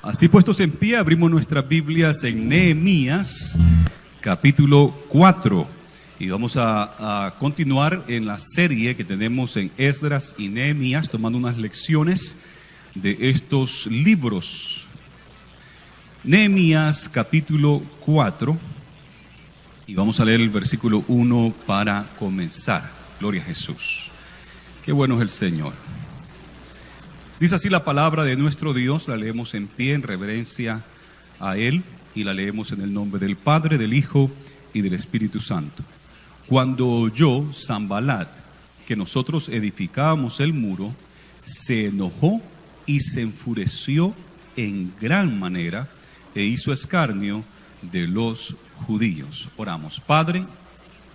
Así puestos en pie, abrimos nuestras Biblias en Nehemías, capítulo 4. Y vamos a continuar en la serie que tenemos en Esdras y Nehemías, tomando unas lecciones de estos libros. Nehemías, capítulo 4. Y vamos a leer el versículo 1 para comenzar. Gloria a Jesús. Qué bueno es el Señor. Dice así la palabra de nuestro Dios, la leemos en pie en reverencia a Él y la leemos en el nombre del Padre, del Hijo y del Espíritu Santo. Cuando oyó Sanbalat que nosotros edificábamos el muro, se enojó y se enfureció en gran manera e hizo escarnio de los judíos. Oramos. Padre,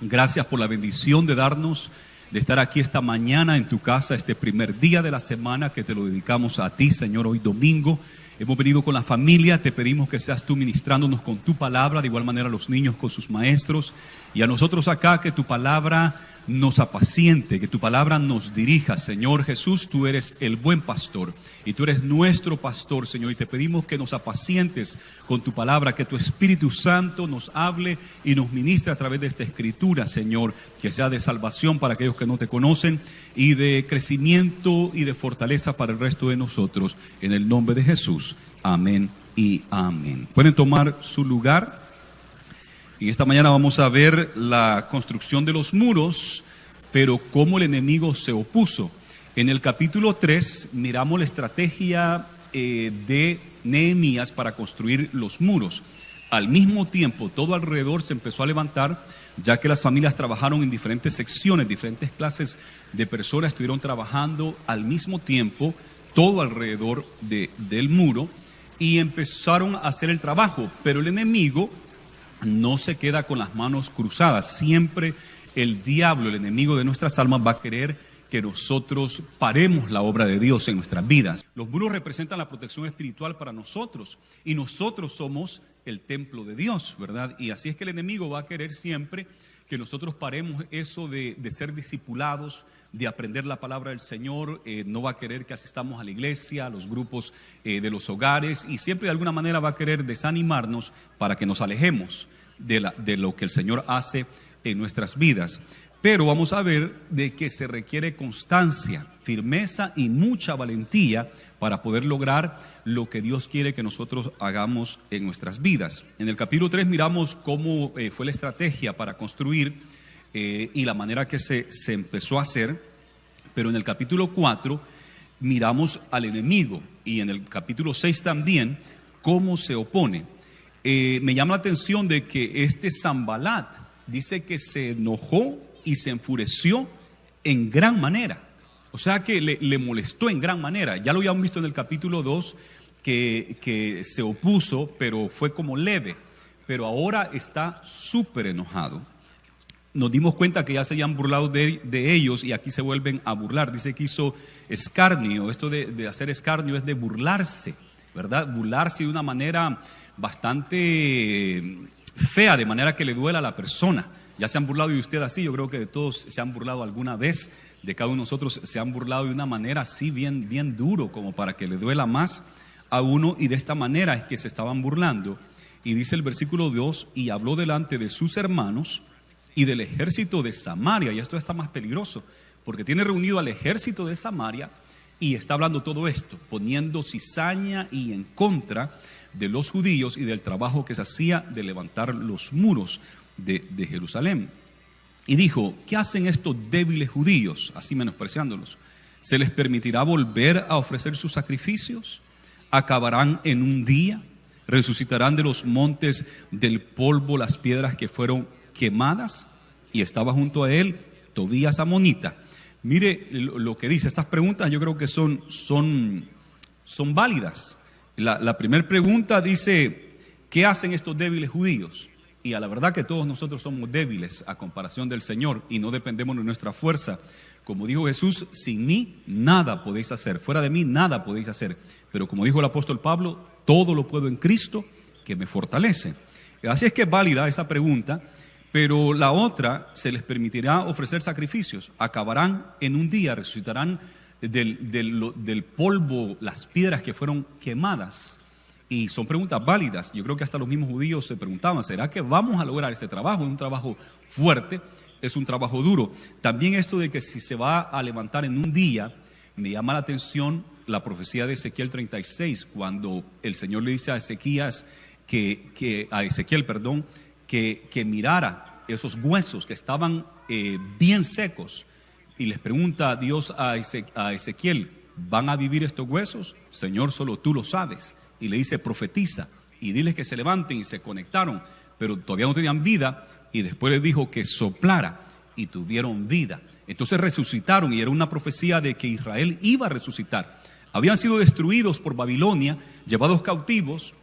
gracias por la bendición de darnos de estar aquí esta mañana en tu casa, este primer día de la semana que te lo dedicamos a ti, Señor, hoy domingo. Hemos venido con la familia, te pedimos que seas tú ministrándonos con tu palabra, de igual manera a los niños con sus maestros, y a nosotros acá que tu palabra nos apaciente, que tu palabra nos dirija. Señor Jesús, tú eres el buen pastor y tú eres nuestro pastor, Señor, y te pedimos que nos apacientes con tu palabra, que tu Espíritu Santo nos hable y nos ministre a través de esta escritura, Señor, que sea de salvación para aquellos que no te conocen y de crecimiento y de fortaleza para el resto de nosotros, en el nombre de Jesús. Amén y amén. Pueden tomar su lugar. Y esta mañana vamos a ver la construcción de los muros, pero cómo el enemigo se opuso. En el capítulo 3 miramos la estrategia de Nehemías para construir los muros. Al mismo tiempo, todo alrededor se empezó a levantar, ya que las familias trabajaron en diferentes secciones, diferentes clases de personas estuvieron trabajando al mismo tiempo, todo alrededor del muro, y empezaron a hacer el trabajo, pero el enemigo no se queda con las manos cruzadas. Siempre el diablo, el enemigo de nuestras almas, va a querer que nosotros paremos la obra de Dios en nuestras vidas. Los muros representan la protección espiritual para nosotros y nosotros somos el templo de Dios, ¿verdad? Y así es que el enemigo va a querer siempre que nosotros paremos eso de ser discipulados, de aprender la palabra del Señor. No va a querer que asistamos a la iglesia, a los grupos de los hogares, y siempre de alguna manera va a querer desanimarnos para que nos alejemos de lo que el Señor hace en nuestras vidas. Pero vamos a ver de que se requiere constancia, firmeza y mucha valentía para poder lograr lo que Dios quiere que nosotros hagamos en nuestras vidas. En el capítulo 3 miramos cómo fue la estrategia para construir y la manera que se empezó a hacer. Pero en el capítulo 4 miramos al enemigo, y en el capítulo 6 también cómo se opone. Me llama la atención de que este Sanbalat dice que se enojó y se enfureció en gran manera. O sea que le molestó en gran manera. Ya lo habíamos visto en el capítulo 2 que se opuso, pero fue como leve. Pero ahora está súper enojado. Nos dimos cuenta que ya se habían burlado de ellos y aquí se vuelven a burlar. Dice que hizo escarnio. Esto de hacer escarnio es de burlarse, ¿verdad? Burlarse de una manera bastante fea, de manera que le duela a la persona. Ya se han burlado de usted así. Yo creo que de todos se han burlado alguna vez. De cada uno de nosotros se han burlado de una manera así bien duro, como para que le duela más a uno. Y de esta manera es que se estaban burlando. Y dice el versículo 2: y habló delante de sus hermanos y del ejército de Samaria. Y esto está más peligroso, porque tiene reunido al ejército de Samaria y está hablando todo esto, poniendo cizaña y en contra de los judíos y del trabajo que se hacía de levantar los muros de Jerusalén. Y dijo: ¿qué hacen estos débiles judíos? Así menospreciándolos. ¿Se les permitirá volver a ofrecer sus sacrificios? ¿Acabarán en un día? ¿Resucitarán de los montes del polvo las piedras que fueron quemadas? Y estaba junto a él Tobías amonita. Mire lo que dice. Estas preguntas yo creo que son válidas. La primera pregunta dice: ¿qué hacen estos débiles judíos? Y a la verdad que todos nosotros somos débiles a comparación del Señor y no dependemos de nuestra fuerza. Como dijo Jesús: sin mí nada podéis hacer, fuera de mí nada podéis hacer. Pero como dijo el apóstol Pablo: todo lo puedo en Cristo que me fortalece. Así es que es válida esa pregunta. Pero la otra: se les permitirá ofrecer sacrificios. Acabarán en un día, resucitarán del polvo las piedras que fueron quemadas. Y son preguntas válidas. Yo creo que hasta los mismos judíos se preguntaban, ¿será que vamos a lograr este trabajo? Es un trabajo fuerte, es un trabajo duro. También esto de que si se va a levantar en un día, me llama la atención la profecía de Ezequiel 36, cuando el Señor le dice a Ezequiel, que mirara esos huesos que estaban bien secos, y les pregunta Dios a Ezequiel, ¿van a vivir estos huesos? Señor, solo tú lo sabes. Y le dice, profetiza y diles que se levanten, y se conectaron, pero todavía no tenían vida, y después les dijo que soplara y tuvieron vida. Entonces resucitaron, y era una profecía de que Israel iba a resucitar. Habían sido destruidos por Babilonia, llevados cautivos,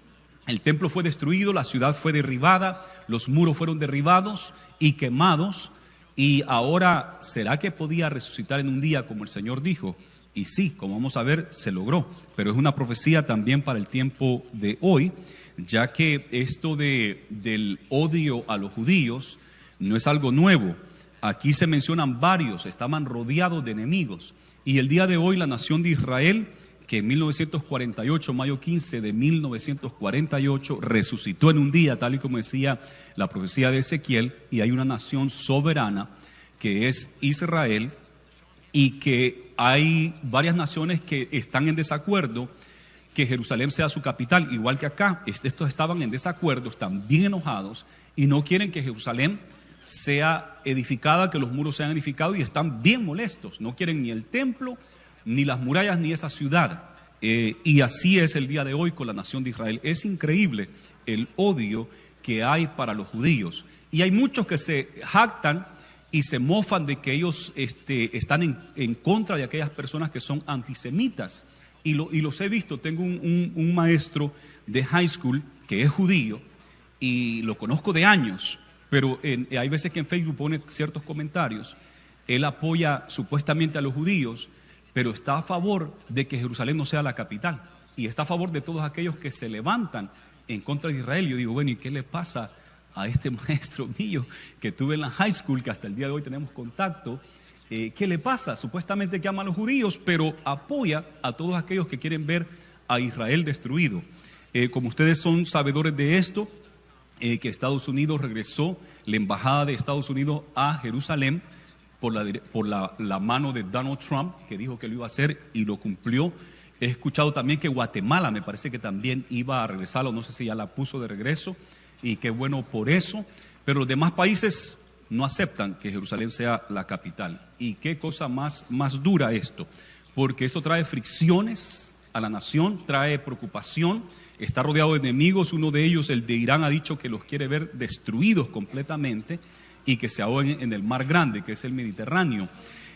el templo fue destruido, la ciudad fue derribada, los muros fueron derribados y quemados, y ahora, ¿será que podía resucitar en un día como el Señor dijo? Y sí, como vamos a ver, se logró, pero es una profecía también para el tiempo de hoy, ya que esto del odio a los judíos no es algo nuevo. Aquí se mencionan varios, estaban rodeados de enemigos, y el día de hoy la nación de Israel, que en 1948, mayo 15 de 1948, resucitó en un día, tal y como decía la profecía de Ezequiel, y hay una nación soberana que es Israel, y que hay varias naciones que están en desacuerdo que Jerusalén sea su capital, igual que acá. Estos estaban en desacuerdo, están bien enojados y no quieren que Jerusalén sea edificada, que los muros sean edificados, y están bien molestos. No quieren ni el templo, ni las murallas, ni esa ciudad. Y así es el día de hoy con la nación de Israel. Es increíble el odio que hay para los judíos. Y hay muchos que se jactan y se mofan de que ellos están en contra de aquellas personas que son antisemitas. Y los he visto. Tengo un maestro de high school que es judío y lo conozco de años, pero hay veces que en Facebook pone ciertos comentarios. Él apoya supuestamente a los judíos, pero está a favor de que Jerusalén no sea la capital, y está a favor de todos aquellos que se levantan en contra de Israel. Yo digo, bueno, ¿y qué le pasa a este maestro mío que tuve en la high school, que hasta el día de hoy tenemos contacto? ¿Qué le pasa? Supuestamente que ama a los judíos, pero apoya a todos aquellos que quieren ver a Israel destruido. Como ustedes son sabedores de esto, que Estados Unidos regresó la embajada de Estados Unidos a Jerusalén por la mano de Donald Trump, que dijo que lo iba a hacer y lo cumplió. He escuchado también que Guatemala me parece que también iba a regresarlo, no sé si ya la puso de regreso, y qué bueno por eso, pero los demás países no aceptan que Jerusalén sea la capital. Y qué cosa más dura esto, porque esto trae fricciones a la nación, trae preocupación, está rodeado de enemigos. Uno de ellos, el de Irán, ha dicho que los quiere ver destruidos completamente y que se ahoguen en el mar grande, que es el Mediterráneo.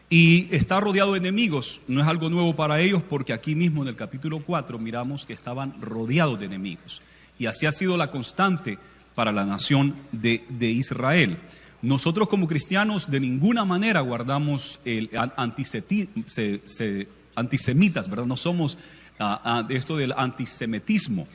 Y está rodeado de enemigos. No es algo nuevo para ellos, porque aquí mismo en el capítulo 4 miramos que estaban rodeados de enemigos, y así ha sido la constante para la nación de Israel. Nosotros como cristianos de ninguna manera guardamos el antisemitas, ¿verdad? No somos esto del antisemitismo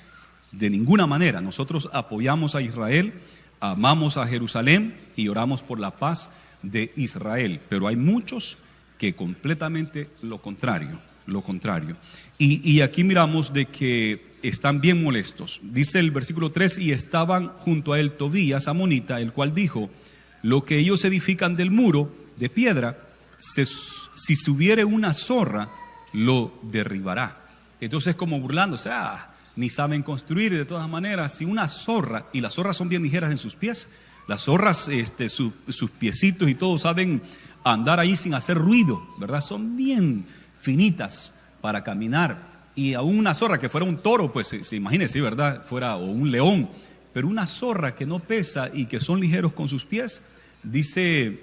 de ninguna manera. Nosotros apoyamos a Israel, amamos a Jerusalén y oramos por la paz de Israel, pero hay muchos que completamente lo contrario. Y aquí miramos de que están bien molestos. Dice el versículo 3, y estaban junto a él Tobías, amonita, el cual dijo, lo que ellos edifican del muro de piedra, si subiere una zorra, lo derribará. Entonces, como burlándose, ni saben construir. De todas maneras, si una zorra, y las zorras son bien ligeras en sus pies, las zorras, sus piecitos y todo, saben andar ahí sin hacer ruido, ¿verdad? Son bien finitas para caminar. Y aún una zorra que fuera un toro, pues se imagínese, ¿verdad? Fuera, o un león, pero una zorra que no pesa y que son ligeros con sus pies, dice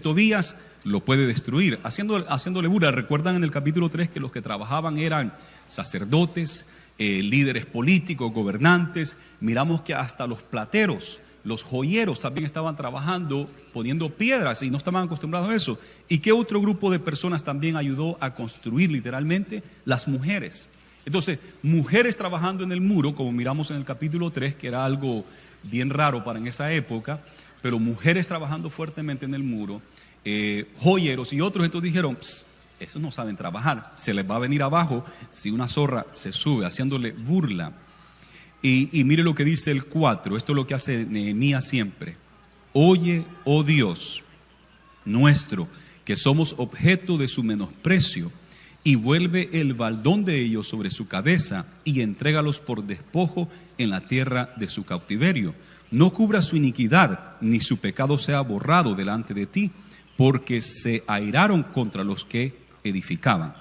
Tobías, lo puede destruir, haciéndole burla. Recuerdan en el capítulo 3 que los que trabajaban eran sacerdotes, líderes políticos, gobernantes. Miramos que hasta los plateros, los joyeros también estaban trabajando poniendo piedras y no estaban acostumbrados a eso. ¿Y qué otro grupo de personas también ayudó a construir literalmente? Las mujeres. Entonces, mujeres trabajando en el muro, como miramos en el capítulo 3, que era algo bien raro para en esa época, pero mujeres trabajando fuertemente en el muro, joyeros y otros. Entonces dijeron, esos no saben trabajar, se les va a venir abajo si una zorra se sube, haciéndole burla. Y mire lo que dice el 4, esto es lo que hace Nehemías siempre. Oye, oh Dios nuestro, que somos objeto de su menosprecio, y vuelve el baldón de ellos sobre su cabeza, y entrégalos por despojo en la tierra de su cautiverio. No cubra su iniquidad, ni su pecado sea borrado delante de ti, porque se airaron contra los que edificaban.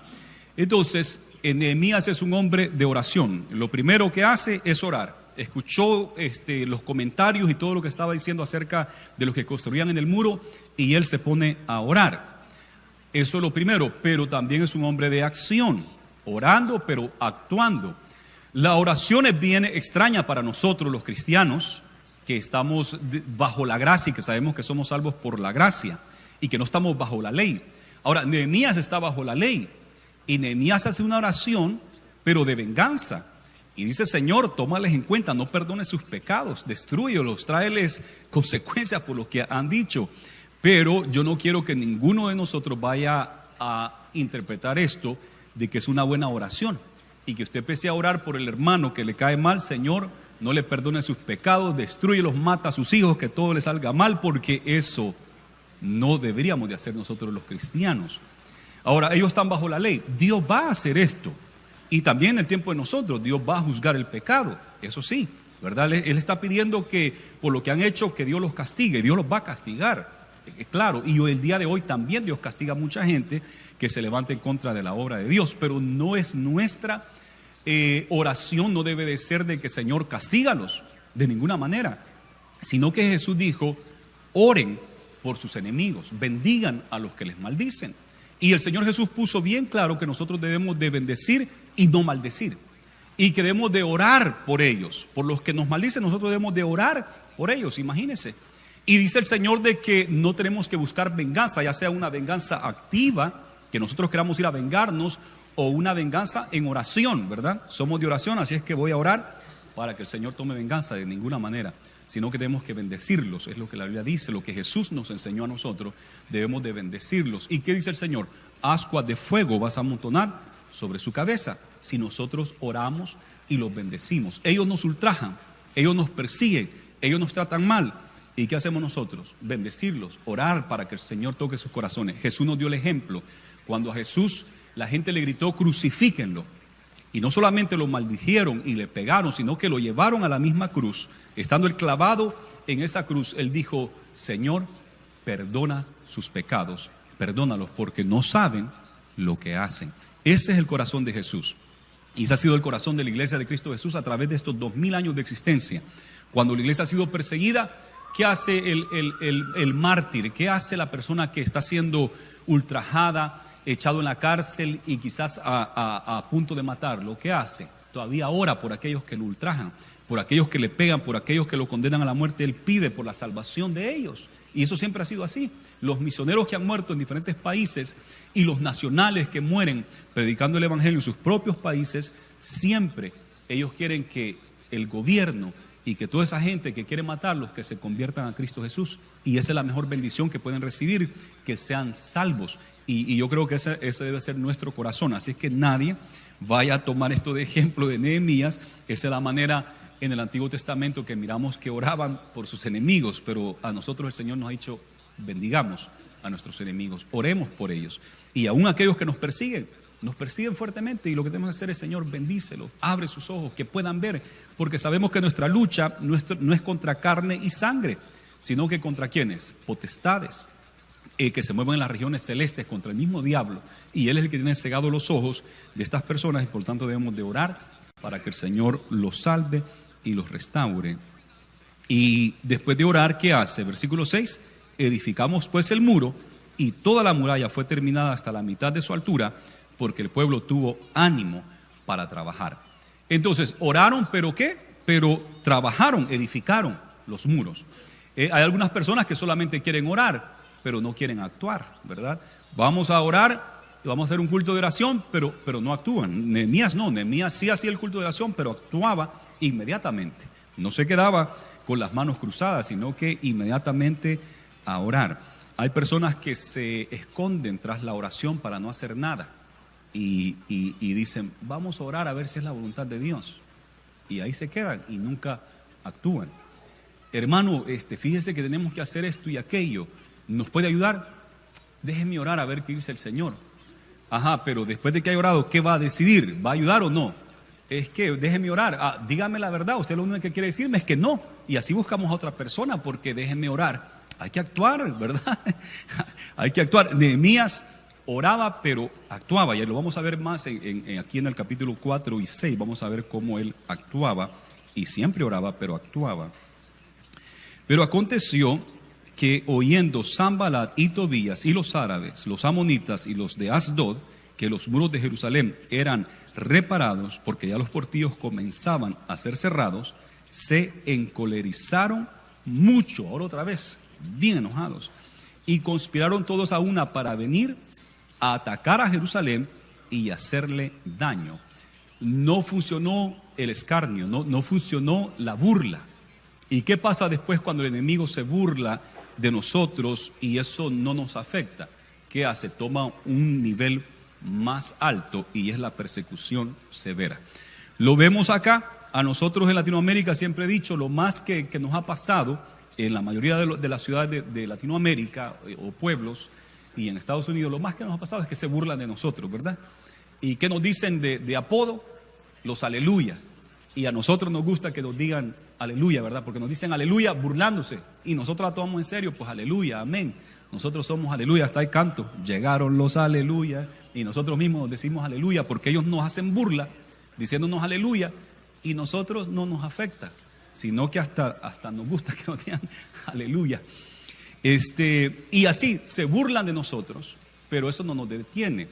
Entonces, Nehemías es un hombre de oración. Lo primero que hace es orar. Escuchó los comentarios y todo lo que estaba diciendo acerca de los que construían en el muro, y él se pone a orar. Eso es lo primero, pero también es un hombre de acción, orando pero actuando. La oración es bien extraña para nosotros los cristianos, que estamos bajo la gracia y que sabemos que somos salvos por la gracia y que no estamos bajo la ley. Ahora, Nehemías está bajo la ley y Nehemías hace una oración pero de venganza. Y dice: Señor, tómales en cuenta, no perdones sus pecados, destrúyelos, tráeles consecuencias por lo que han dicho. Pero yo no quiero que ninguno de nosotros vaya a interpretar esto de que es una buena oración y que usted empiece a orar por el hermano que le cae mal. Señor, no le perdone sus pecados, destrúyelos, mata a sus hijos, que todo le salga mal, porque eso no deberíamos de hacer nosotros los cristianos. Ahora, ellos están bajo la ley, Dios va a hacer esto. Y también en el tiempo de nosotros, Dios va a juzgar el pecado, eso sí, ¿verdad? Él está pidiendo que por lo que han hecho, que Dios los castigue, Dios los va a castigar. Claro, y el día de hoy también Dios castiga a mucha gente que se levanta en contra de la obra de Dios, pero no es nuestra oración, no debe de ser de que Señor castígalos, de ninguna manera, sino que Jesús dijo: oren por sus enemigos, bendigan a los que les maldicen. Y el Señor Jesús puso bien claro que nosotros debemos de bendecir y no maldecir, y que debemos de orar por ellos, por los que nos maldicen. Nosotros debemos de orar por ellos, imagínense. Y dice el Señor de que no tenemos que buscar venganza, ya sea una venganza activa, que nosotros queramos ir a vengarnos, o una venganza en oración, ¿verdad? Somos de oración, así es que voy a orar para que el Señor tome venganza, de ninguna manera, sino que tenemos que bendecirlos. Es lo que la Biblia dice, lo que Jesús nos enseñó a nosotros, debemos de bendecirlos. ¿Y qué dice el Señor? Ascuas de fuego vas a amontonar sobre su cabeza si nosotros oramos y los bendecimos. Ellos nos ultrajan, ellos nos persiguen, ellos nos tratan mal. ¿Y qué hacemos nosotros? Bendecirlos, orar para que el Señor toque sus corazones. Jesús nos dio el ejemplo. Cuando a Jesús la gente le gritó: crucifíquenlo, y no solamente lo maldijeron y le pegaron, sino que lo llevaron a la misma cruz. Estando él clavado en esa cruz, él dijo: Señor, perdona sus pecados, perdónalos, porque no saben lo que hacen. Ese es el corazón de Jesús, y ese ha sido el corazón de la iglesia de Cristo Jesús a través de estos 2000 años de existencia. Cuando la iglesia ha sido perseguida, ¿qué hace el mártir? ¿Qué hace la persona que está siendo ultrajada, echado en la cárcel y quizás a punto de matarlo? ¿Qué hace? Todavía ora por aquellos que lo ultrajan, por aquellos que le pegan, por aquellos que lo condenan a la muerte. Él pide por la salvación de ellos. Y eso siempre ha sido así. Los misioneros que han muerto en diferentes países y los nacionales que mueren predicando el evangelio en sus propios países, siempre ellos quieren que el gobierno y que toda esa gente que quiere matarlos, que se conviertan a Cristo Jesús. Y esa es la mejor bendición que pueden recibir, que sean salvos. Y yo creo que ese debe ser nuestro corazón. Así es que nadie vaya a tomar esto de ejemplo de Nehemías. Esa es la manera en el Antiguo Testamento que miramos que oraban por sus enemigos, pero a nosotros el Señor nos ha dicho: bendigamos a nuestros enemigos, oremos por ellos. Y aún aquellos que nos persiguen fuertemente, y lo que tenemos que hacer es: Señor, bendícelos, abre sus ojos, que puedan ver, porque sabemos que nuestra lucha no es contra carne y sangre, sino que contra ¿quiénes? Potestades, que se mueven en las regiones celestes, contra el mismo diablo, y él es el que tiene cegados los ojos de estas personas, y por lo tanto debemos de orar para que el Señor los salve y los restaure. Y después de orar, ¿qué hace? Versículo 6: edificamos pues el muro, y toda la muralla fue terminada hasta la mitad de su altura, porque el pueblo tuvo ánimo para trabajar. Entonces, oraron, ¿pero qué? Pero trabajaron, edificaron los muros. Hay algunas personas que solamente quieren orar, pero no quieren actuar, ¿verdad? Vamos a orar, vamos a hacer un culto de oración, pero no actúan. Nehemías no, Nehemías sí hacía el culto de oración, pero actuaba inmediatamente. No se quedaba con las manos cruzadas, sino que inmediatamente a orar. Hay personas que se esconden tras la oración para no hacer nada y dicen, vamos a orar a ver si es la voluntad de Dios. Y ahí se quedan y nunca actúan. Hermano, fíjese que tenemos que hacer esto y aquello. ¿Nos puede ayudar? Déjeme orar a ver qué dice el Señor. Ajá, pero después de que haya orado, ¿qué va a decidir? ¿Va a ayudar o no? Es que déjeme orar. Dígame la verdad. Usted lo único que quiere decirme es que no. Y así buscamos a otra persona porque déjeme orar. Hay que actuar, ¿verdad? Hay que actuar. Nehemías oraba, pero actuaba. Y lo vamos a ver más aquí en el capítulo 4 y 6. Vamos a ver cómo él actuaba. Y siempre oraba, pero actuaba. Pero aconteció que oyendo Sanballat y Tobías y los árabes, los amonitas y los de Asdod, que los muros de Jerusalén eran reparados, porque ya los portillos comenzaban a ser cerrados, se encolerizaron mucho, ahora otra vez, bien enojados, y conspiraron todos a una para venir a atacar a Jerusalén y hacerle daño. No funcionó el escarnio, no funcionó la burla. ¿Y qué pasa después cuando el enemigo se burla de nosotros y eso no nos afecta? ¿Qué hace? Toma un nivel más alto y es la persecución severa. Lo vemos acá. A nosotros en Latinoamérica, siempre he dicho, lo más que nos ha pasado en la mayoría de las ciudades de Latinoamérica o pueblos y en Estados Unidos, lo más que nos ha pasado es que se burlan de nosotros, ¿verdad? ¿Y qué nos dicen de apodo? Los aleluya. Y a nosotros nos gusta que nos digan aleluya, ¿verdad? Porque nos dicen aleluya burlándose y nosotros la tomamos en serio, pues aleluya, amén. Nosotros somos aleluya, hasta hay canto, llegaron los aleluya, y nosotros mismos nos decimos aleluya porque ellos nos hacen burla diciéndonos aleluya y nosotros no nos afecta, sino que hasta nos gusta que nos digan aleluya. Y así se burlan de nosotros, pero eso no nos detiene.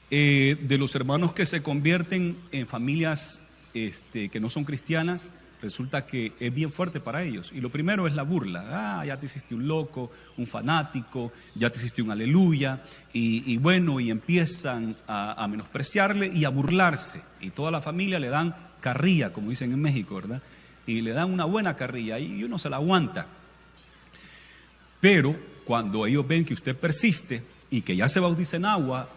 De los hermanos que se convierten en familias que no son cristianas, resulta que es bien fuerte para ellos. Y lo primero es la burla. Ya te hiciste un loco, un fanático, ya te hiciste un aleluya. Y bueno, y empiezan a menospreciarle y a burlarse. Y toda la familia le dan carrilla, como dicen en México, ¿verdad? Y le dan una buena carrilla y uno se la aguanta. Pero cuando ellos ven que usted persiste y que ya se bautiza en agua,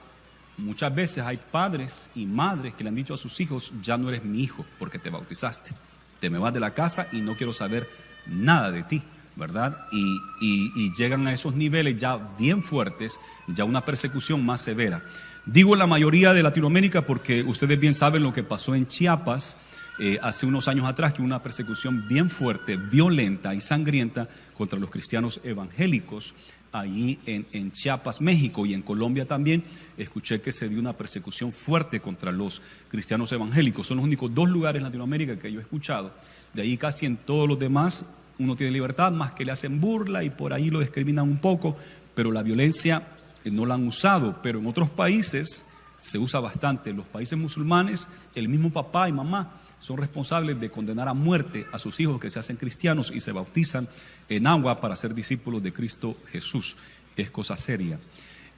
muchas veces hay padres y madres que le han dicho a sus hijos, ya no eres mi hijo porque te bautizaste. Te me vas de la casa y no quiero saber nada de ti, ¿verdad? Y llegan a esos niveles ya bien fuertes, ya una persecución más severa. Digo la mayoría de Latinoamérica porque ustedes bien saben lo que pasó en Chiapas hace unos años atrás, que una persecución bien fuerte, violenta y sangrienta contra los cristianos evangélicos. Allí en Chiapas, México, y en Colombia también escuché que se dio una persecución fuerte contra los cristianos evangélicos. Son los únicos dos lugares en Latinoamérica que yo he escuchado. De ahí casi en todos los demás uno tiene libertad, más que le hacen burla y por ahí lo discriminan un poco, pero la violencia no la han usado. Pero en otros países se usa bastante. En los países musulmanes, el mismo papá y mamá son responsables de condenar a muerte a sus hijos que se hacen cristianos y se bautizan en agua para ser discípulos de Cristo Jesús. Es cosa seria.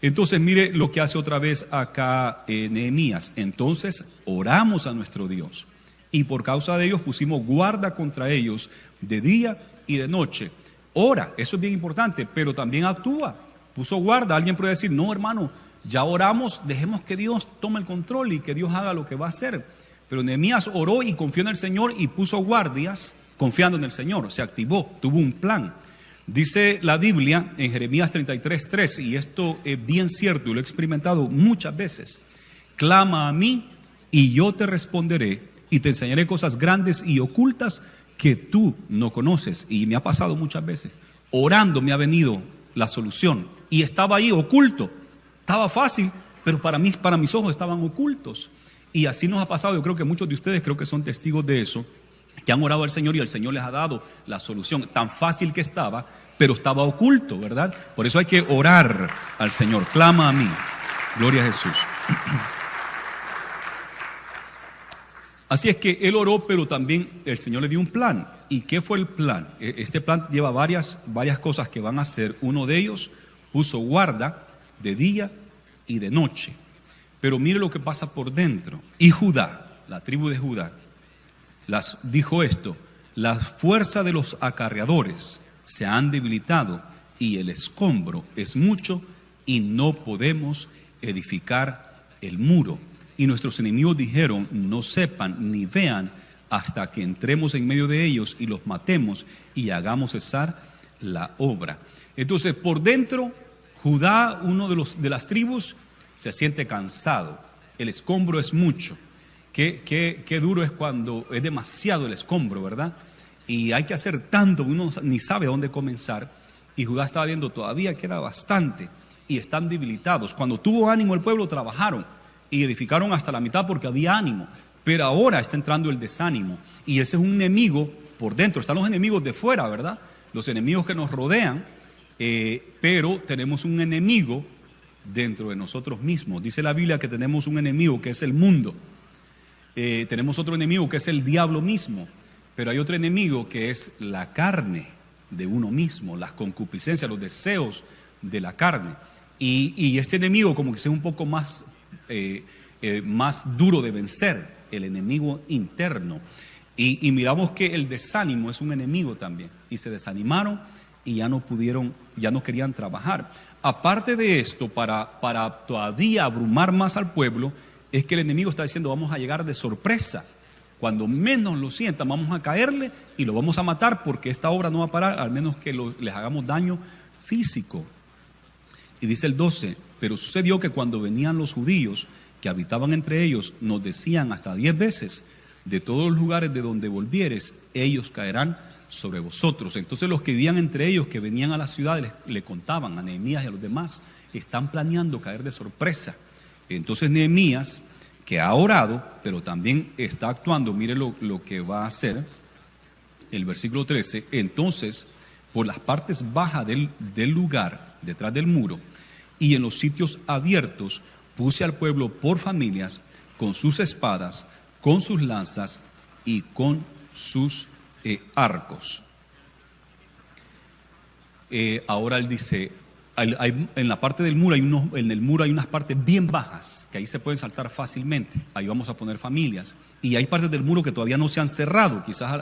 Entonces mire lo que hace otra vez acá Nehemías. Entonces oramos a nuestro Dios y por causa de ellos pusimos guarda contra ellos de día y de noche. Ora, eso es bien importante, pero también actúa. Puso guarda. Alguien puede decir, no hermano, ya oramos, dejemos que Dios tome el control y que Dios haga lo que va a hacer. Pero Nehemías oró y confió en el Señor y puso guardias confiando en el Señor. Se activó, tuvo un plan. Dice la Biblia en Jeremías 33:3, y esto es bien cierto y lo he experimentado muchas veces: clama a mí y yo te responderé y te enseñaré cosas grandes y ocultas que tú no conoces. Y me ha pasado muchas veces. Orando me ha venido la solución y estaba ahí oculto. Estaba fácil, pero para mis ojos estaban ocultos. Y así nos ha pasado. Yo creo que muchos de ustedes creo que son testigos de eso, que han orado al Señor y el Señor les ha dado la solución. Tan fácil que estaba, pero estaba oculto, ¿verdad? Por eso hay que orar al Señor. Clama a mí. Gloria a Jesús. Así es que él oró, pero también el Señor le dio un plan. ¿Y qué fue el plan? Este plan lleva varias cosas que van a hacer. Uno de ellos, puso guarda de día y de noche. Pero mire lo que pasa por dentro. Y Judá, la tribu de Judá, dijo esto: la fuerza de los acarreadores se han debilitado y el escombro es mucho, y no podemos edificar el muro. Y nuestros enemigos dijeron: no sepan ni vean hasta que entremos en medio de ellos y los matemos y hagamos cesar la obra. Entonces, por dentro, Judá, uno de las tribus, se siente cansado. El escombro es mucho. Qué duro es cuando es demasiado el escombro, ¿verdad? Y hay que hacer tanto, uno ni sabe dónde comenzar. Y Judá estaba viendo, todavía queda bastante y están debilitados. Cuando tuvo ánimo el pueblo, trabajaron y edificaron hasta la mitad porque había ánimo. Pero ahora está entrando el desánimo, y ese es un enemigo por dentro. Están los enemigos de fuera, ¿verdad? Los enemigos que nos rodean, pero tenemos un enemigo dentro de nosotros mismos. Dice la Biblia que tenemos un enemigo que es el mundo. Tenemos otro enemigo que es el diablo mismo, pero hay otro enemigo que es la carne de uno mismo, las concupiscencias, los deseos de la carne. Y este enemigo como que es un poco más duro de vencer, el enemigo interno. Y miramos que el desánimo es un enemigo también, y se desanimaron y ya no querían trabajar. Aparte de esto, para todavía abrumar más al pueblo, es que el enemigo está diciendo: vamos a llegar de sorpresa, cuando menos lo sientan vamos a caerle y lo vamos a matar, porque esta obra no va a parar al menos que les hagamos daño físico. Y dice el 12: pero sucedió que cuando venían los judíos que habitaban entre ellos, nos decían hasta 10 veces: de todos los lugares de donde volvieres, ellos caerán sobre vosotros. Entonces los que vivían entre ellos, que venían a la ciudad, le contaban a Nehemías y a los demás: están planeando caer de sorpresa. Entonces Nehemías, que ha orado, pero también está actuando, mire lo que va a hacer, el versículo 13: entonces por las partes bajas del lugar, detrás del muro, y en los sitios abiertos, puse al pueblo por familias, con sus espadas, con sus lanzas y con sus arcos. Ahora él dice, en la parte del muro en el muro hay unas partes bien bajas que ahí se pueden saltar fácilmente. Ahí vamos a poner familias, y hay partes del muro que todavía no se han cerrado, quizás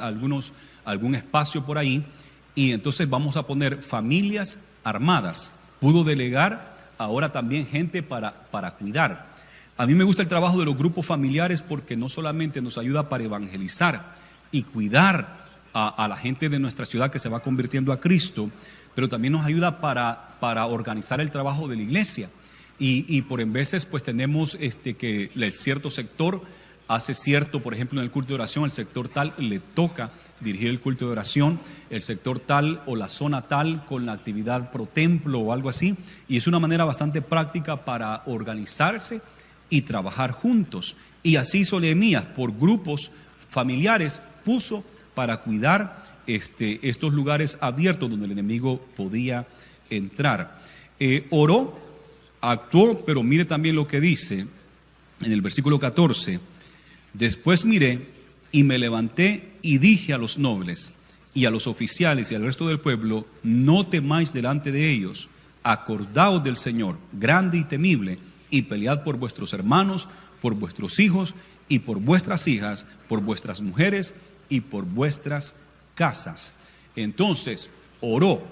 algún espacio por ahí, y entonces vamos a poner familias armadas. Pudo delegar ahora también gente para cuidar. A mí me gusta el trabajo de los grupos familiares, porque no solamente nos ayuda para evangelizar y cuidar a la gente de nuestra ciudad que se va convirtiendo a Cristo, pero también nos ayuda para organizar el trabajo de la iglesia. Y por en veces pues tenemos que el cierto sector hace cierto, por ejemplo en el culto de oración, el sector tal le toca dirigir el culto de oración, el sector tal o la zona tal con la actividad pro templo o algo así, y es una manera bastante práctica para organizarse y trabajar juntos. Y así hizo Nehemías, por grupos familiares puso para cuidar estos lugares abiertos donde el enemigo podía entrar. Oró, actuó, pero mire también lo que dice en el versículo 14: después miré y me levanté y dije a los nobles y a los oficiales y al resto del pueblo: no temáis delante de ellos, acordaos del Señor, grande y temible, y pelead por vuestros hermanos, por vuestros hijos y por vuestras hijas, por vuestras mujeres y por vuestras casas. Entonces oró,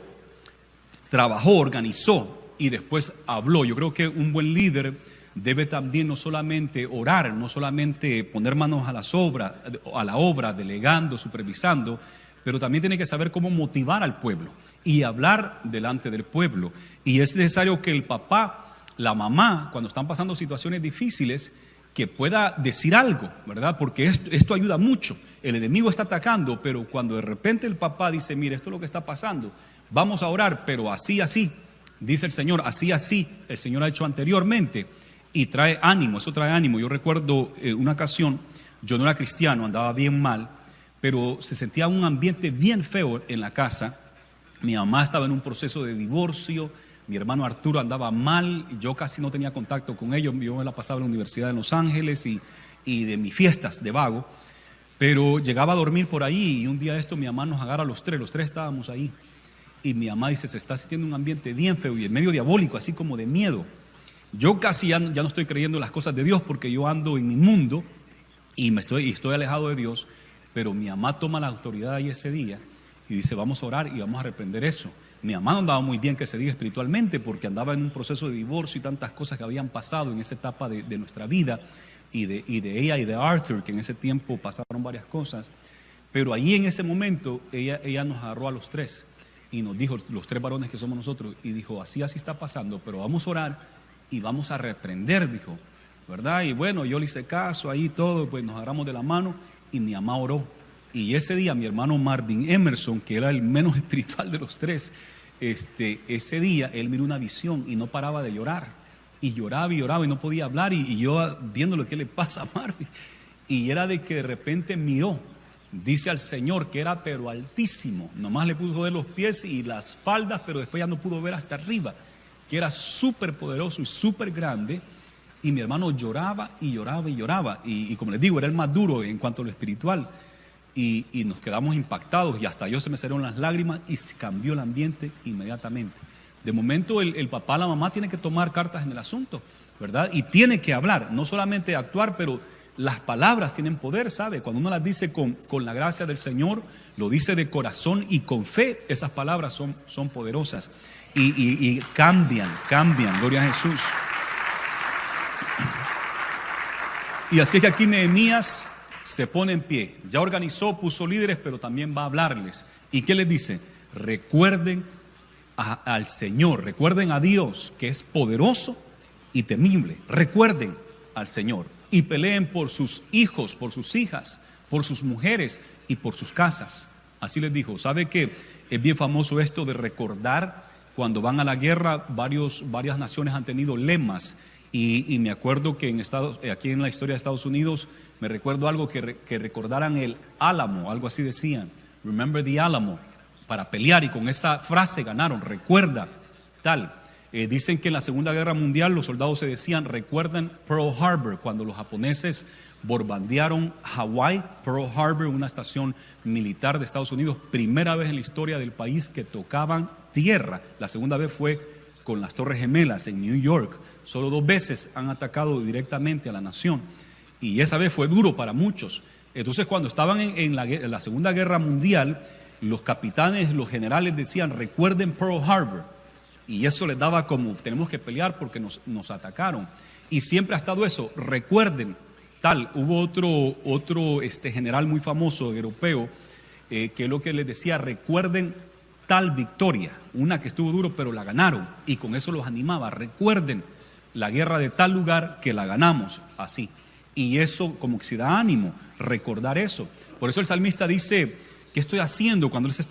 trabajó, organizó y después habló. Yo creo que un buen líder debe también no solamente orar, no solamente poner manos a la obra, delegando, supervisando, pero también tiene que saber cómo motivar al pueblo y hablar delante del pueblo. Y es necesario que el papá, la mamá, cuando están pasando situaciones difíciles, que pueda decir algo, ¿verdad? Porque esto ayuda mucho. El enemigo está atacando, pero cuando de repente el papá dice: mire, esto es lo que está pasando, vamos a orar, pero así, dice el Señor, así, el Señor ha hecho anteriormente, y trae ánimo, eso trae ánimo. Yo recuerdo una ocasión, yo no era cristiano, andaba bien mal, pero se sentía un ambiente bien feo en la casa. Mi mamá estaba en un proceso de divorcio, mi hermano Arturo andaba mal, yo casi no tenía contacto con ellos, yo me la pasaba en la Universidad de Los Ángeles y de mis fiestas de vago, pero llegaba a dormir por ahí, y un día de esto mi mamá nos agarra los tres estábamos ahí, y mi mamá dice: se está sintiendo un ambiente bien feo y en medio diabólico, así como de miedo. Yo casi ya no estoy creyendo en las cosas de Dios, porque yo ando en mi mundo y estoy alejado de Dios, pero mi mamá toma la autoridad ahí ese día y dice, vamos a orar y vamos a reprender eso. Mi mamá no andaba muy bien, que se diga, espiritualmente, porque andaba en un proceso de divorcio y tantas cosas que habían pasado en esa etapa de nuestra vida, y de ella y de Arthur, que en ese tiempo pasaron varias cosas. Pero ahí en ese momento ella nos agarró a los tres y nos dijo, los tres varones que somos nosotros, y dijo, así está pasando, pero vamos a orar y vamos a reprender, dijo, ¿verdad? Y bueno, yo le hice caso ahí todo, pues nos agarramos de la mano y mi mamá oró. Y ese día mi hermano Marvin Emerson, que era el menos espiritual de los tres, ese día él miró una visión y no paraba de llorar. Y lloraba y no podía hablar, y yo viendo lo que le pasa a Marvin. Y era de que de repente miró, dice al Señor, que era pero altísimo, nomás le puso ver los pies y las faldas, pero después ya no pudo ver hasta arriba, que era súper poderoso y súper grande. Y mi hermano lloraba y lloraba y lloraba, y como les digo, era el más duro en cuanto a lo espiritual. Y nos quedamos impactados, y hasta yo se me salieron las lágrimas, y se cambió el ambiente inmediatamente. De momento el papá, la mamá tiene que tomar cartas en el asunto, ¿verdad? Y tiene que hablar, no solamente actuar, pero las palabras tienen poder, ¿sabe? Cuando uno las dice con la gracia del Señor, lo dice de corazón y con fe, esas palabras son poderosas y cambian, gloria a Jesús. Y así es que aquí Nehemías se pone en pie, ya organizó, puso líderes, pero también va a hablarles. ¿Y qué les dice? Recuerden al Señor, recuerden a Dios, que es poderoso y temible. Recuerden al Señor y peleen por sus hijos, por sus hijas, por sus mujeres y por sus casas. Así les dijo. ¿Sabe que es bien famoso esto de recordar? Cuando van a la guerra, varias naciones han tenido lemas, y me acuerdo que aquí en la historia de Estados Unidos, me recuerdo algo que recordaran el Álamo, algo así decían, remember the Álamo, para pelear, y con esa frase ganaron, recuerda tal. Dicen que en la Segunda Guerra Mundial los soldados se decían, recuerdan Pearl Harbor, cuando los japoneses bombardearon Hawái. Pearl Harbor, una estación militar de Estados Unidos, primera vez en la historia del país que tocaban tierra. La segunda vez fue con las Torres Gemelas en New York. Solo 2 veces han atacado directamente a la nación, y esa vez fue duro para muchos. Entonces, cuando estaban en la Segunda Guerra Mundial, los capitanes, los generales decían, recuerden Pearl Harbor, y eso les daba como, tenemos que pelear porque nos atacaron. Y siempre ha estado eso, recuerden tal. Hubo otro general muy famoso, europeo, que es lo que les decía, recuerden tal victoria, una que estuvo duro pero la ganaron, y con eso los animaba, recuerden la guerra de tal lugar que la ganamos, así. Y eso como que se da ánimo, recordar eso. Por eso el salmista dice, ¿qué estoy haciendo? Cuando él se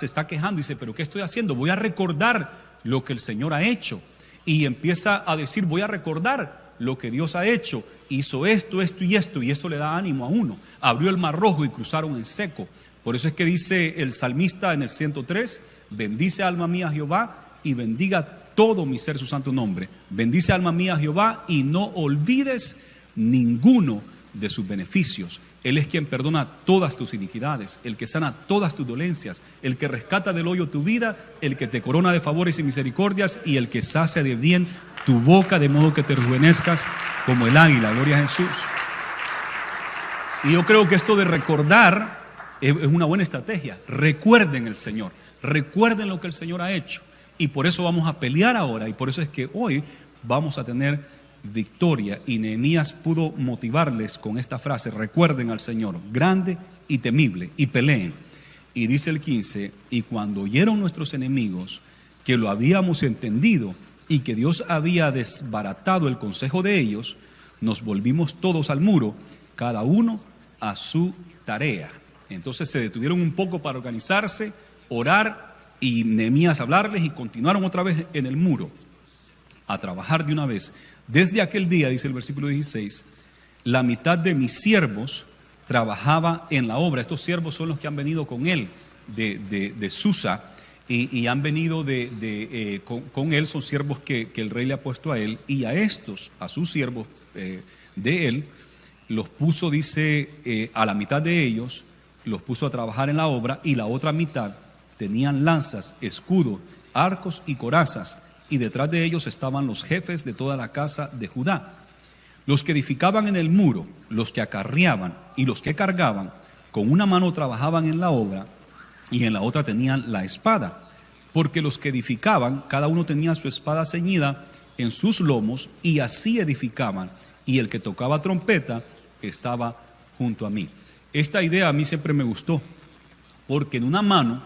está quejando, dice, ¿pero qué estoy haciendo? Voy a recordar lo que el Señor ha hecho. Y empieza a decir, voy a recordar lo que Dios ha hecho. Hizo esto, y esto le da ánimo a uno. Abrió el mar rojo y cruzaron en seco. Por eso es que dice el salmista en el 103, bendice alma mía a Jehová y bendiga todo mi ser su santo nombre. Bendice alma mía a Jehová y no olvides ninguno de sus beneficios. Él es quien perdona todas tus iniquidades, el que sana todas tus dolencias, el que rescata del hoyo tu vida, el que te corona de favores y misericordias, y el que sacia de bien tu boca, de modo que te rejuvenezcas como el águila. Gloria a Jesús. Y yo creo que esto de recordar es una buena estrategia. Recuerden el Señor, recuerden lo que el Señor ha hecho, y por eso vamos a pelear ahora, y por eso es que hoy vamos a tener victoria. Y Nehemías pudo motivarles con esta frase, recuerden al Señor, grande y temible, y peleen. Y dice el 15, y cuando oyeron nuestros enemigos que lo habíamos entendido y que Dios había desbaratado el consejo de ellos, nos volvimos todos al muro, cada uno a su tarea. Entonces se detuvieron un poco para organizarse, orar, y Nehemías hablarles, y continuaron otra vez en el muro a trabajar de una vez. Desde aquel día, dice el versículo 16, la mitad de mis siervos trabajaba en la obra. Estos siervos son los que han venido con él de Susa, y han venido con él, son siervos que el rey le ha puesto a él, y a sus siervos de él, los puso, dice, a la mitad de ellos, los puso a trabajar en la obra, y la otra mitad tenían lanzas, escudos, arcos y corazas, y detrás de ellos estaban los jefes de toda la casa de Judá. Los que edificaban en el muro, los que acarreaban y los que cargaban, con una mano trabajaban en la obra, y en la otra tenían la espada. Porque los que edificaban, cada uno tenía su espada ceñida en sus lomos, y así edificaban, y el que tocaba trompeta estaba junto a mí. Esta idea a mí siempre me gustó, porque en una mano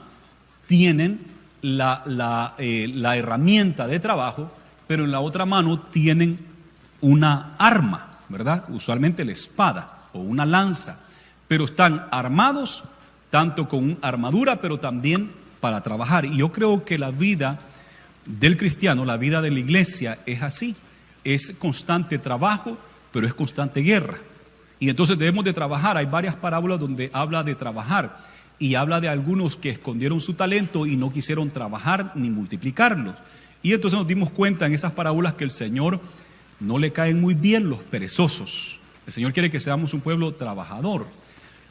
tienen la herramienta de trabajo, pero en la otra mano tienen una arma, ¿verdad? Usualmente la espada o una lanza, pero están armados tanto con armadura, pero también para trabajar. Y yo creo que la vida del cristiano, la vida de la iglesia es así, es constante trabajo, pero es constante guerra. Y entonces debemos de trabajar. Hay varias parábolas donde habla de trabajar y habla de algunos que escondieron su talento y no quisieron trabajar ni multiplicarlos. Y entonces nos dimos cuenta en esas parábolas que el Señor no le caen muy bien los perezosos. El Señor quiere que seamos un pueblo trabajador.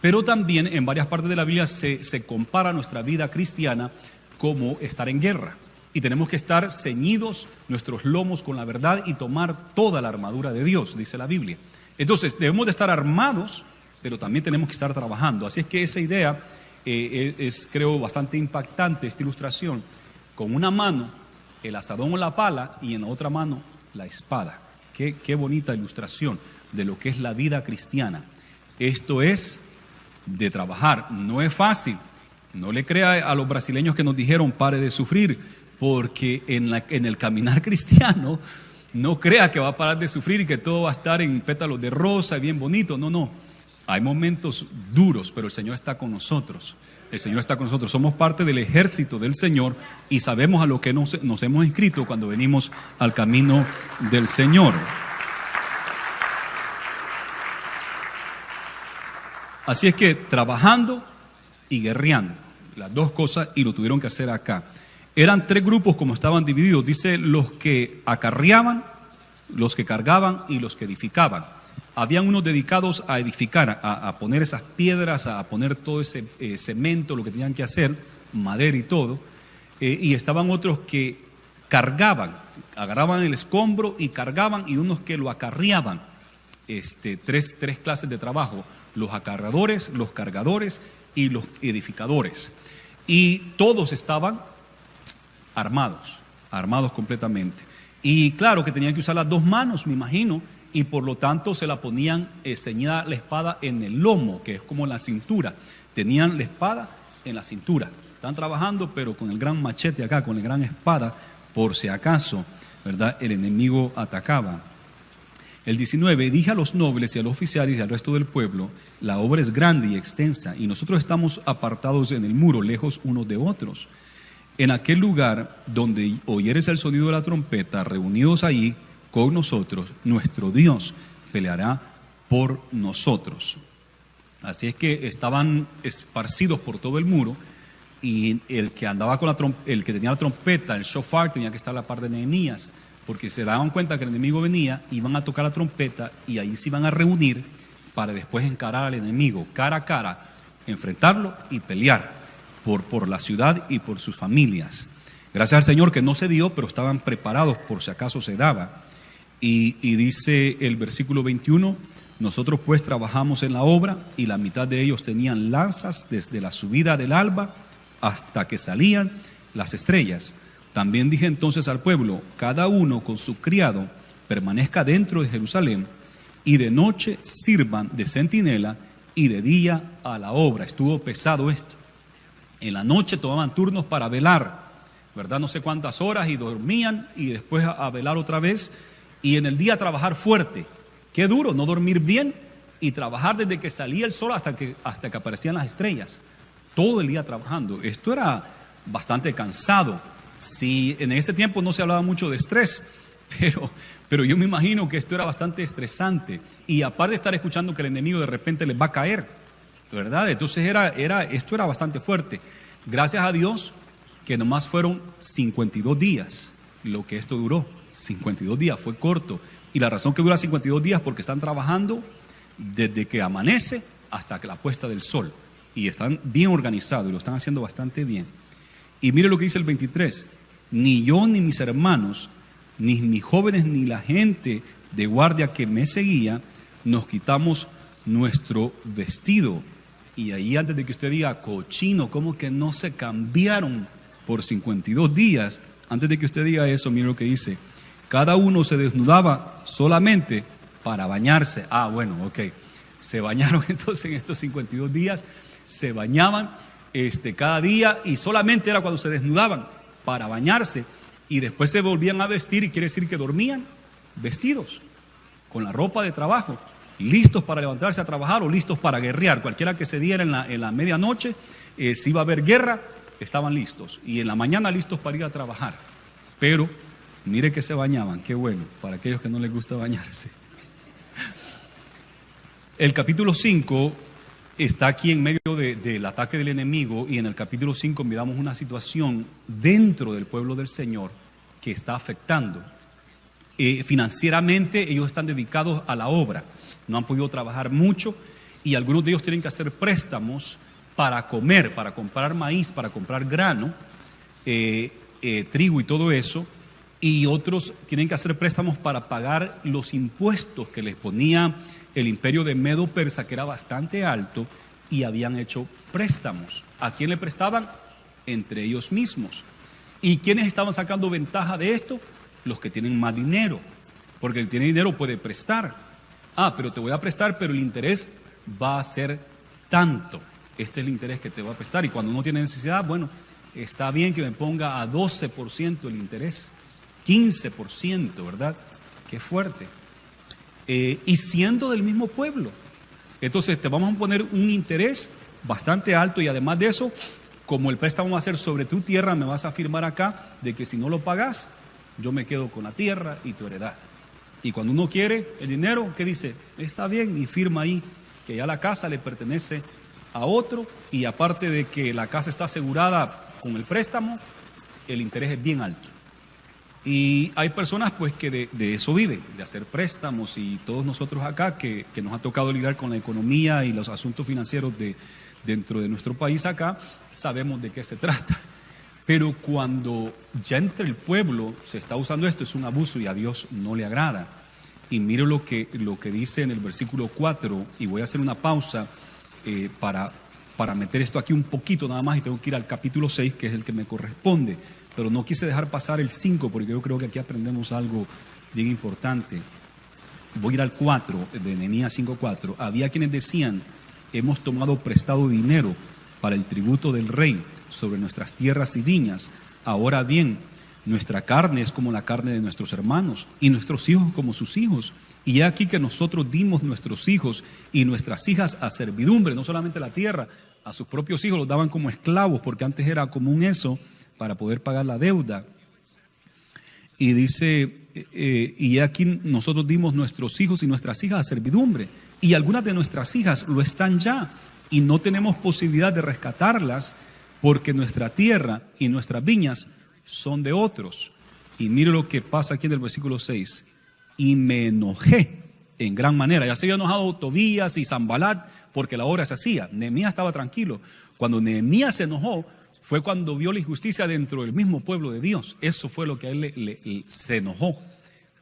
Pero también en varias partes de la Biblia se compara nuestra vida cristiana como estar en guerra. Y tenemos que estar ceñidos nuestros lomos con la verdad y tomar toda la armadura de Dios, dice la Biblia. Entonces debemos de estar armados, pero también tenemos que estar trabajando. Así es que esa idea es creo bastante impactante, esta ilustración. Con una mano el asadón o la pala y en la otra mano la espada. Qué bonita ilustración de lo que es la vida cristiana. Esto es de trabajar, no es fácil. No le crea a los brasileños que nos dijeron pare de sufrir, porque en el caminar cristiano no crea que va a parar de sufrir y que todo va a estar en pétalos de rosa y bien bonito. No, hay momentos duros, pero el Señor está con nosotros. El Señor está con nosotros, somos parte del ejército del Señor y sabemos a lo que nos hemos inscrito cuando venimos al camino del Señor. Así es que trabajando y guerreando, las dos cosas, y lo tuvieron que hacer acá. Eran tres grupos como estaban divididos, dice los que acarreaban, los que cargaban y los que edificaban. Habían unos dedicados a edificar, a poner esas piedras, a poner todo ese cemento, lo que tenían que hacer, madera y todo. Y estaban otros que cargaban, agarraban el escombro y cargaban, y unos que lo acarreaban. Tres clases de trabajo: los acarreadores, los cargadores y los edificadores. Y todos estaban armados completamente. Y claro que tenían que usar las dos manos, me imagino, y por lo tanto se la ponían ceñida la espada en el lomo, que es como en la cintura. Tenían la espada en la cintura. Están trabajando, pero con el gran machete acá, con la gran espada, por si acaso, ¿verdad?, el enemigo atacaba. El 19, dije a los nobles y a los oficiales y al resto del pueblo, la obra es grande y extensa, y nosotros estamos apartados en el muro, lejos unos de otros. En aquel lugar donde oyeres el sonido de la trompeta, reunidos allí con nosotros, nuestro Dios peleará por nosotros. Así es que estaban esparcidos por todo el muro, y el que andaba con el que tenía la trompeta, el shofar, tenía que estar a la par de Nehemías, porque se daban cuenta que el enemigo venía, iban a tocar la trompeta y ahí se iban a reunir para después encarar al enemigo cara a cara, enfrentarlo y pelear por la ciudad y por sus familias. Gracias al Señor que no se dio, pero estaban preparados por si acaso se daba. Y dice el versículo 21, nosotros pues trabajamos en la obra, y la mitad de ellos tenían lanzas desde la subida del alba hasta que salían las estrellas. También dije entonces al pueblo, cada uno con su criado permanezca dentro de Jerusalén, y de noche sirvan de centinela y de día a la obra. Estuvo pesado esto. En la noche tomaban turnos para velar, ¿verdad? No sé cuántas horas, y dormían y después a velar otra vez, y en el día trabajar fuerte. Qué duro no dormir bien y trabajar desde que salía el sol hasta que aparecían las estrellas. Todo el día trabajando. Esto era bastante cansado. Si en este tiempo no se hablaba mucho de estrés, pero yo me imagino que esto era bastante estresante. Y aparte de estar escuchando que el enemigo de repente les va a caer, ¿verdad? Entonces esto era bastante fuerte. Gracias a Dios que nomás fueron 52 días lo que esto duró. 52 días, fue corto. Y la razón que dura 52 días porque están trabajando desde que amanece hasta la puesta del sol. Y están bien organizados y lo están haciendo bastante bien. Y mire lo que dice el 23. Ni yo ni mis hermanos, ni mis jóvenes, ni la gente de guardia que me seguía, nos quitamos nuestro vestido. Y ahí, antes de que usted diga cochino, ¿cómo que no se cambiaron por 52 días? Antes de que usted diga eso, mire lo que dice. Cada uno se desnudaba solamente para bañarse. Bueno, ok. Se bañaron entonces en estos 52 días. Se bañaban cada día, y solamente era cuando se desnudaban para bañarse. Y después se volvían a vestir, y quiere decir que dormían vestidos, con la ropa de trabajo, listos para levantarse a trabajar o listos para guerrear. Cualquiera que se diera en la medianoche, si iba a haber guerra, estaban listos. Y en la mañana listos para ir a trabajar. Pero mire que se bañaban, qué bueno, para aquellos que no les gusta bañarse. El capítulo 5 está aquí en medio del ataque del enemigo, y en el capítulo 5 miramos una situación dentro del pueblo del Señor que está afectando. Financieramente ellos están dedicados a la obra, no han podido trabajar mucho, y algunos de ellos tienen que hacer préstamos para comer, para comprar maíz, para comprar grano, trigo y todo eso, y otros tienen que hacer préstamos para pagar los impuestos que les ponía el imperio de Medo-Persa, que era bastante alto, y habían hecho préstamos. ¿A quién le prestaban? Entre ellos mismos. ¿Y quiénes estaban sacando ventaja de esto? Los que tienen más dinero, porque el que tiene dinero puede prestar. Pero te voy a prestar, pero el interés va a ser tanto. Este es el interés que te va a prestar, y cuando uno tiene necesidad, bueno, está bien que me ponga a 12% el interés, 15%, ¿verdad? Qué fuerte. Y siendo del mismo pueblo, entonces te vamos a poner un interés bastante alto, y además de eso, como el préstamo va a ser sobre tu tierra, me vas a afirmar acá de que si no lo pagas, yo me quedo con la tierra y tu heredad. Y cuando uno quiere el dinero, ¿qué dice? Está bien, y firma ahí que ya la casa le pertenece a otro, y aparte de que la casa está asegurada con el préstamo, el interés es bien alto. Y hay personas pues que de eso viven, de hacer préstamos, y todos nosotros acá que nos ha tocado lidiar con la economía y los asuntos financieros dentro de nuestro país acá, sabemos de qué se trata. Pero cuando ya entre el pueblo se está usando esto, es un abuso y a Dios no le agrada. Y mire lo que dice en el versículo 4, y voy a hacer una pausa para meter esto aquí un poquito nada más, y tengo que ir al capítulo 6, que es el que me corresponde. Pero no quise dejar pasar el 5, porque yo creo que aquí aprendemos algo bien importante. Voy a ir al 4, de Nehemías 5:4. Había quienes decían: hemos tomado prestado dinero para el tributo del rey sobre nuestras tierras y viñas. Ahora bien, nuestra carne es como la carne de nuestros hermanos, y nuestros hijos como sus hijos. Y he aquí que nosotros dimos nuestros hijos y nuestras hijas a servidumbre, no solamente la tierra, a sus propios hijos los daban como esclavos, porque antes era común eso, para poder pagar la deuda. Y dice, y aquí nosotros dimos nuestros hijos y nuestras hijas a servidumbre, y algunas de nuestras hijas lo están ya, y no tenemos posibilidad de rescatarlas, porque nuestra tierra y nuestras viñas son de otros. Y mire lo que pasa aquí en el versículo 6. Y me enojé en gran manera. Ya se había enojado Tobías y Sanbalat porque la obra se hacía. Nehemías estaba tranquilo. Cuando Nehemías se enojó, fue cuando vio la injusticia dentro del mismo pueblo de Dios. Eso fue lo que a él se enojó.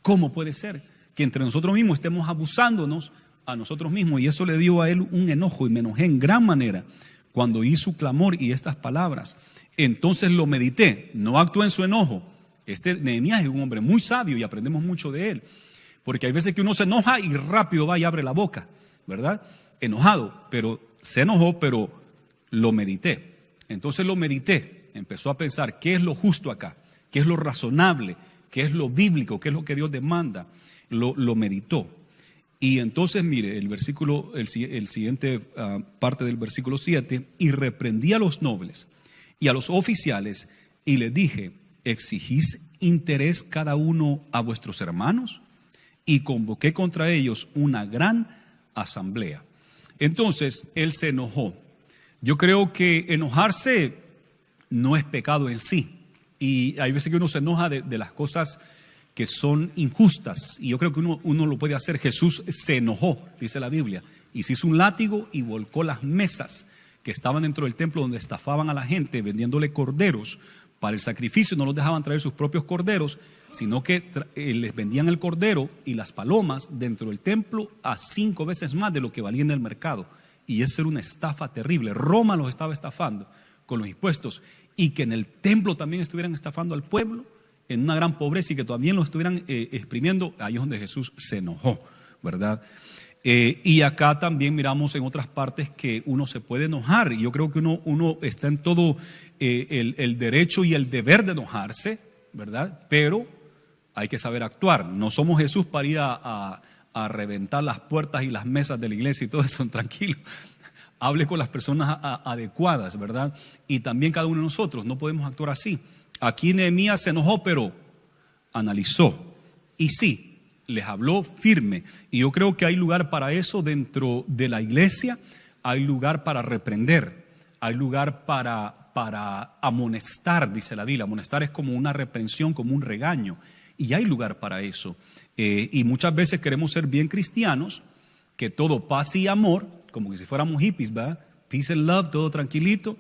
¿Cómo puede ser que entre nosotros mismos estemos abusándonos a nosotros mismos? Y eso le dio a él un enojo, y me enojé en gran manera cuando oí su clamor y estas palabras. Entonces lo medité, no actué en su enojo. Nehemías es un hombre muy sabio y aprendemos mucho de él, porque hay veces que uno se enoja y rápido va y abre la boca, ¿verdad? Enojado, pero se enojó, pero lo medité. Entonces lo medité, empezó a pensar qué es lo justo acá, qué es lo razonable, qué es lo bíblico, qué es lo que Dios demanda. Lo meditó. Y entonces mire el versículo, el siguiente parte del versículo 7, y reprendí a los nobles y a los oficiales, y les dije: ¿exigís interés cada uno a vuestros hermanos? Y convoqué contra ellos una gran asamblea. Entonces él se enojó. Yo creo que enojarse no es pecado en sí, y hay veces que uno se enoja de las cosas que son injustas, y yo creo que uno lo puede hacer. Jesús se enojó, dice la Biblia, y se hizo un látigo y volcó las mesas que estaban dentro del templo, donde estafaban a la gente vendiéndole corderos para el sacrificio. No los dejaban traer sus propios corderos, sino que les vendían el cordero y las palomas dentro del templo a 5 veces más de lo que valía en el mercado. y eso era una estafa terrible. Roma los estaba estafando con los impuestos, y que en el templo también estuvieran estafando al pueblo en una gran pobreza y que todavía los estuvieran exprimiendo. Ahí es donde Jesús se enojó, ¿verdad? Y acá también miramos en otras partes que uno se puede enojar, y yo creo que uno está en todo el derecho y el deber de enojarse, ¿verdad? Pero hay que saber actuar. No somos Jesús para ir a reventar las puertas y las mesas de la iglesia y todo eso, tranquilo. Hable con las personas adecuadas, ¿verdad? Y también cada uno de nosotros no podemos actuar así. Aquí Nehemías se enojó, pero analizó, y sí, les habló firme. Y yo creo que hay lugar para eso dentro de la iglesia. Hay lugar para reprender, hay lugar para amonestar, dice la Biblia. Amonestar es como una reprensión, como un regaño, y hay lugar para eso. Y muchas veces queremos ser bien cristianos, que todo paz y amor, como que si fuéramos hippies, ¿verdad? Peace and love, todo tranquilito.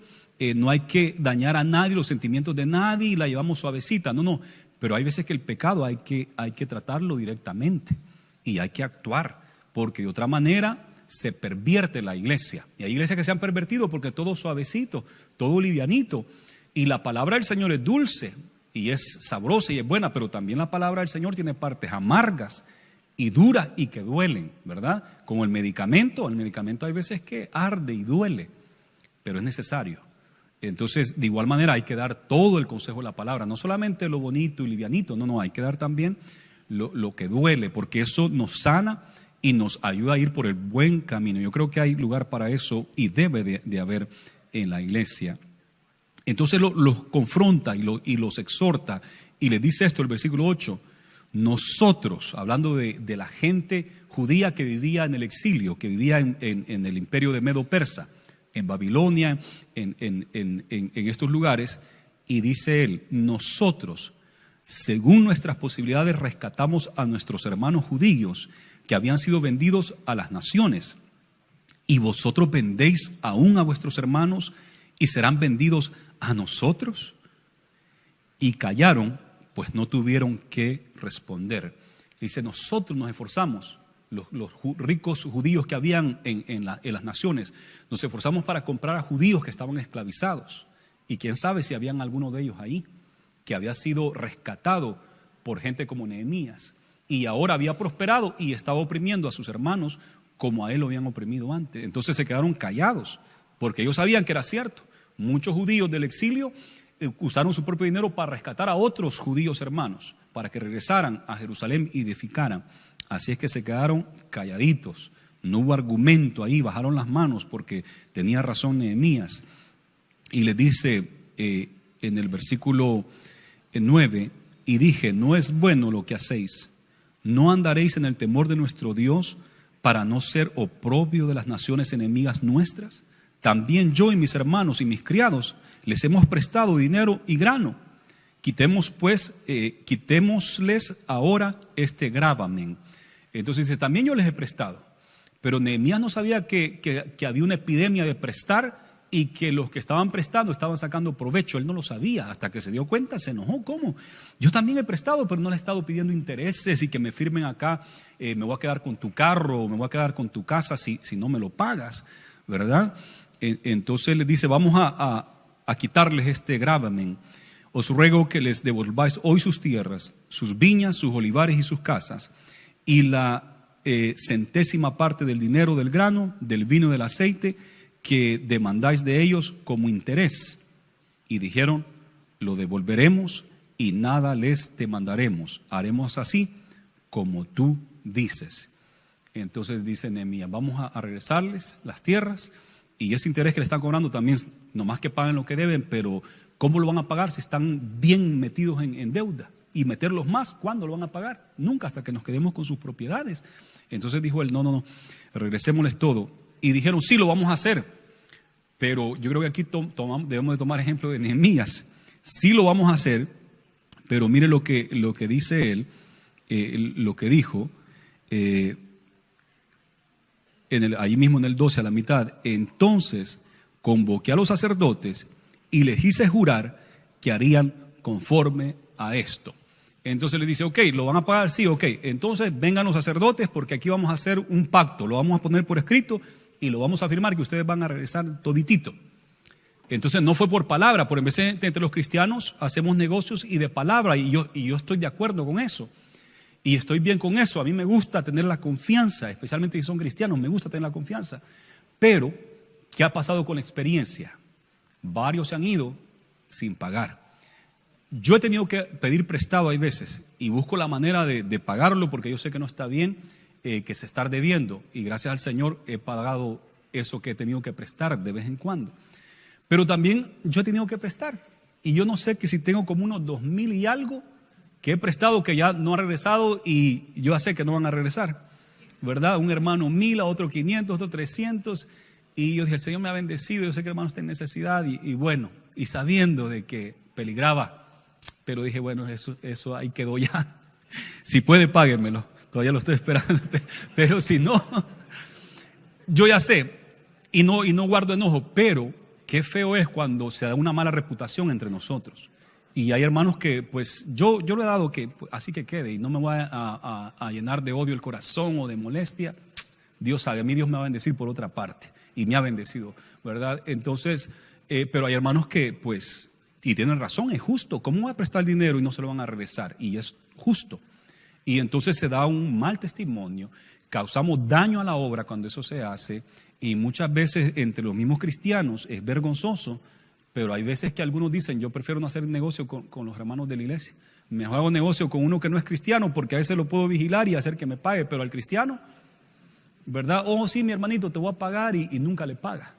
No hay que dañar a nadie, los sentimientos de nadie, y la llevamos suavecita. No, pero hay veces que el pecado hay que tratarlo directamente y hay que actuar, porque de otra manera se pervierte la iglesia. Y hay iglesias que se han pervertido porque todo suavecito, todo livianito. Y la palabra del Señor es dulce y es sabrosa y es buena, pero también la palabra del Señor tiene partes amargas y duras y que duelen, ¿verdad? Como el medicamento hay veces que arde y duele, pero es necesario. Entonces, de igual manera hay que dar todo el consejo de la palabra, no solamente lo bonito y livianito, no, hay que dar también lo que duele, porque eso nos sana y nos ayuda a ir por el buen camino. Yo creo que hay lugar para eso y debe de haber en la iglesia. Entonces los confronta y los exhorta, y les dice esto, el versículo 8: nosotros, hablando de la gente judía que vivía en el exilio, que vivía en el imperio de Medo-Persa, en Babilonia, en estos lugares, y dice él: nosotros, según nuestras posibilidades, rescatamos a nuestros hermanos judíos que habían sido vendidos a las naciones, y vosotros vendéis aún a vuestros hermanos y serán vendidos a nosotros. Y callaron, pues no tuvieron que responder. Dice: nosotros nos esforzamos, los ricos judíos que habían en las naciones, nos esforzamos para comprar a judíos que estaban esclavizados, y quién sabe si habían alguno de ellos ahí que había sido rescatado por gente como Nehemías, y ahora había prosperado y estaba oprimiendo a sus hermanos como a él lo habían oprimido antes. Entonces se quedaron callados porque ellos sabían que era cierto. Muchos judíos del exilio usaron su propio dinero para rescatar a otros judíos hermanos, para que regresaran a Jerusalén y edificaran. Así es que se quedaron calladitos, no hubo argumento ahí, bajaron las manos porque tenía razón Nehemías. Y les dice en el versículo 9: y dije, no es bueno lo que hacéis, no andaréis en el temor de nuestro Dios para no ser oprobio de las naciones enemigas nuestras. También yo y mis hermanos y mis criados les hemos prestado dinero y grano. Quitémosles ahora este gravamen. Entonces dice: también yo les he prestado. Pero Nehemías no sabía que había una epidemia de prestar y que los que estaban prestando estaban sacando provecho. Él no lo sabía, hasta que se dio cuenta, se enojó. ¿Cómo? Yo también he prestado, pero no le he estado pidiendo intereses y que me firmen acá, me voy a quedar con tu carro, me voy a quedar con tu casa si no me lo pagas, ¿verdad? Entonces les dice: vamos a quitarles este gravamen. Os ruego que les devolváis hoy sus tierras, sus viñas, sus olivares y sus casas, y la centésima parte del dinero, del grano, del vino y del aceite que demandáis de ellos como interés. Y dijeron: lo devolveremos y nada les demandaremos, haremos así como tú dices. Entonces dice Nehemías: vamos a regresarles las tierras, y ese interés que le están cobrando también, nomás que paguen lo que deben, pero ¿cómo lo van a pagar si están bien metidos en deuda? Y meterlos más, ¿cuándo lo van a pagar? Nunca, hasta que nos quedemos con sus propiedades. Entonces dijo él: no, regresémosles todo. Y dijeron: sí, lo vamos a hacer. Pero yo creo que aquí debemos de tomar ejemplo de Nehemías. Sí lo vamos a hacer, pero mire lo que dice él, lo que dijo ahí mismo en el 12, a la mitad. Entonces convoqué a los sacerdotes y les hice jurar que harían conforme a esto. Entonces le dice: ok, ¿lo van a pagar? Sí, ok. Entonces vengan los sacerdotes, porque aquí vamos a hacer un pacto, lo vamos a poner por escrito y lo vamos a afirmar que ustedes van a regresar toditito. Entonces no fue por palabra, por en vez de entre los cristianos hacemos negocios y de palabra, y yo estoy de acuerdo con eso. Y estoy bien con eso. A mí me gusta tener la confianza, especialmente si son cristianos, me gusta tener la confianza. Pero, ¿qué ha pasado con la experiencia? Varios se han ido sin pagar. Yo he tenido que pedir prestado hay veces y busco la manera de pagarlo porque yo sé que no está bien que se estar debiendo. Y gracias al Señor he pagado eso que he tenido que prestar de vez en cuando. Pero también yo he tenido que prestar. Y yo no sé que si tengo como unos 2,000 y algo que he prestado que ya no ha regresado y yo ya sé que no van a regresar, ¿verdad? Un hermano 1,000, a otro 500, otro 300. Y yo dije, el Señor me ha bendecido, yo sé que el hermano está en necesidad. Y bueno, y sabiendo de que peligraba, pero dije, bueno, eso ahí quedó ya. Si puede, páguenmelo. Todavía lo estoy esperando. Pero si no, yo ya sé. Y no guardo enojo, pero qué feo es cuando se da una mala reputación entre nosotros. Y hay hermanos que pues yo le he dado que así que quede y no me voy a llenar de odio el corazón o de molestia. Dios sabe, a mí Dios me va a bendecir por otra parte y me ha bendecido, ¿verdad? Entonces, pero hay hermanos que pues, y tienen razón, es justo. ¿Cómo va a prestar dinero y no se lo van a regresar? Y es justo. Y entonces se da un mal testimonio, causamos daño a la obra cuando eso se hace. Y muchas veces entre los mismos cristianos es vergonzoso, pero hay veces que algunos dicen, yo prefiero no hacer negocio con los hermanos de la iglesia. Mejor hago negocio con uno que no es cristiano porque a ese lo puedo vigilar y hacer que me pague, pero al cristiano, ¿verdad? Oh, sí, mi hermanito, te voy a pagar y nunca le paga.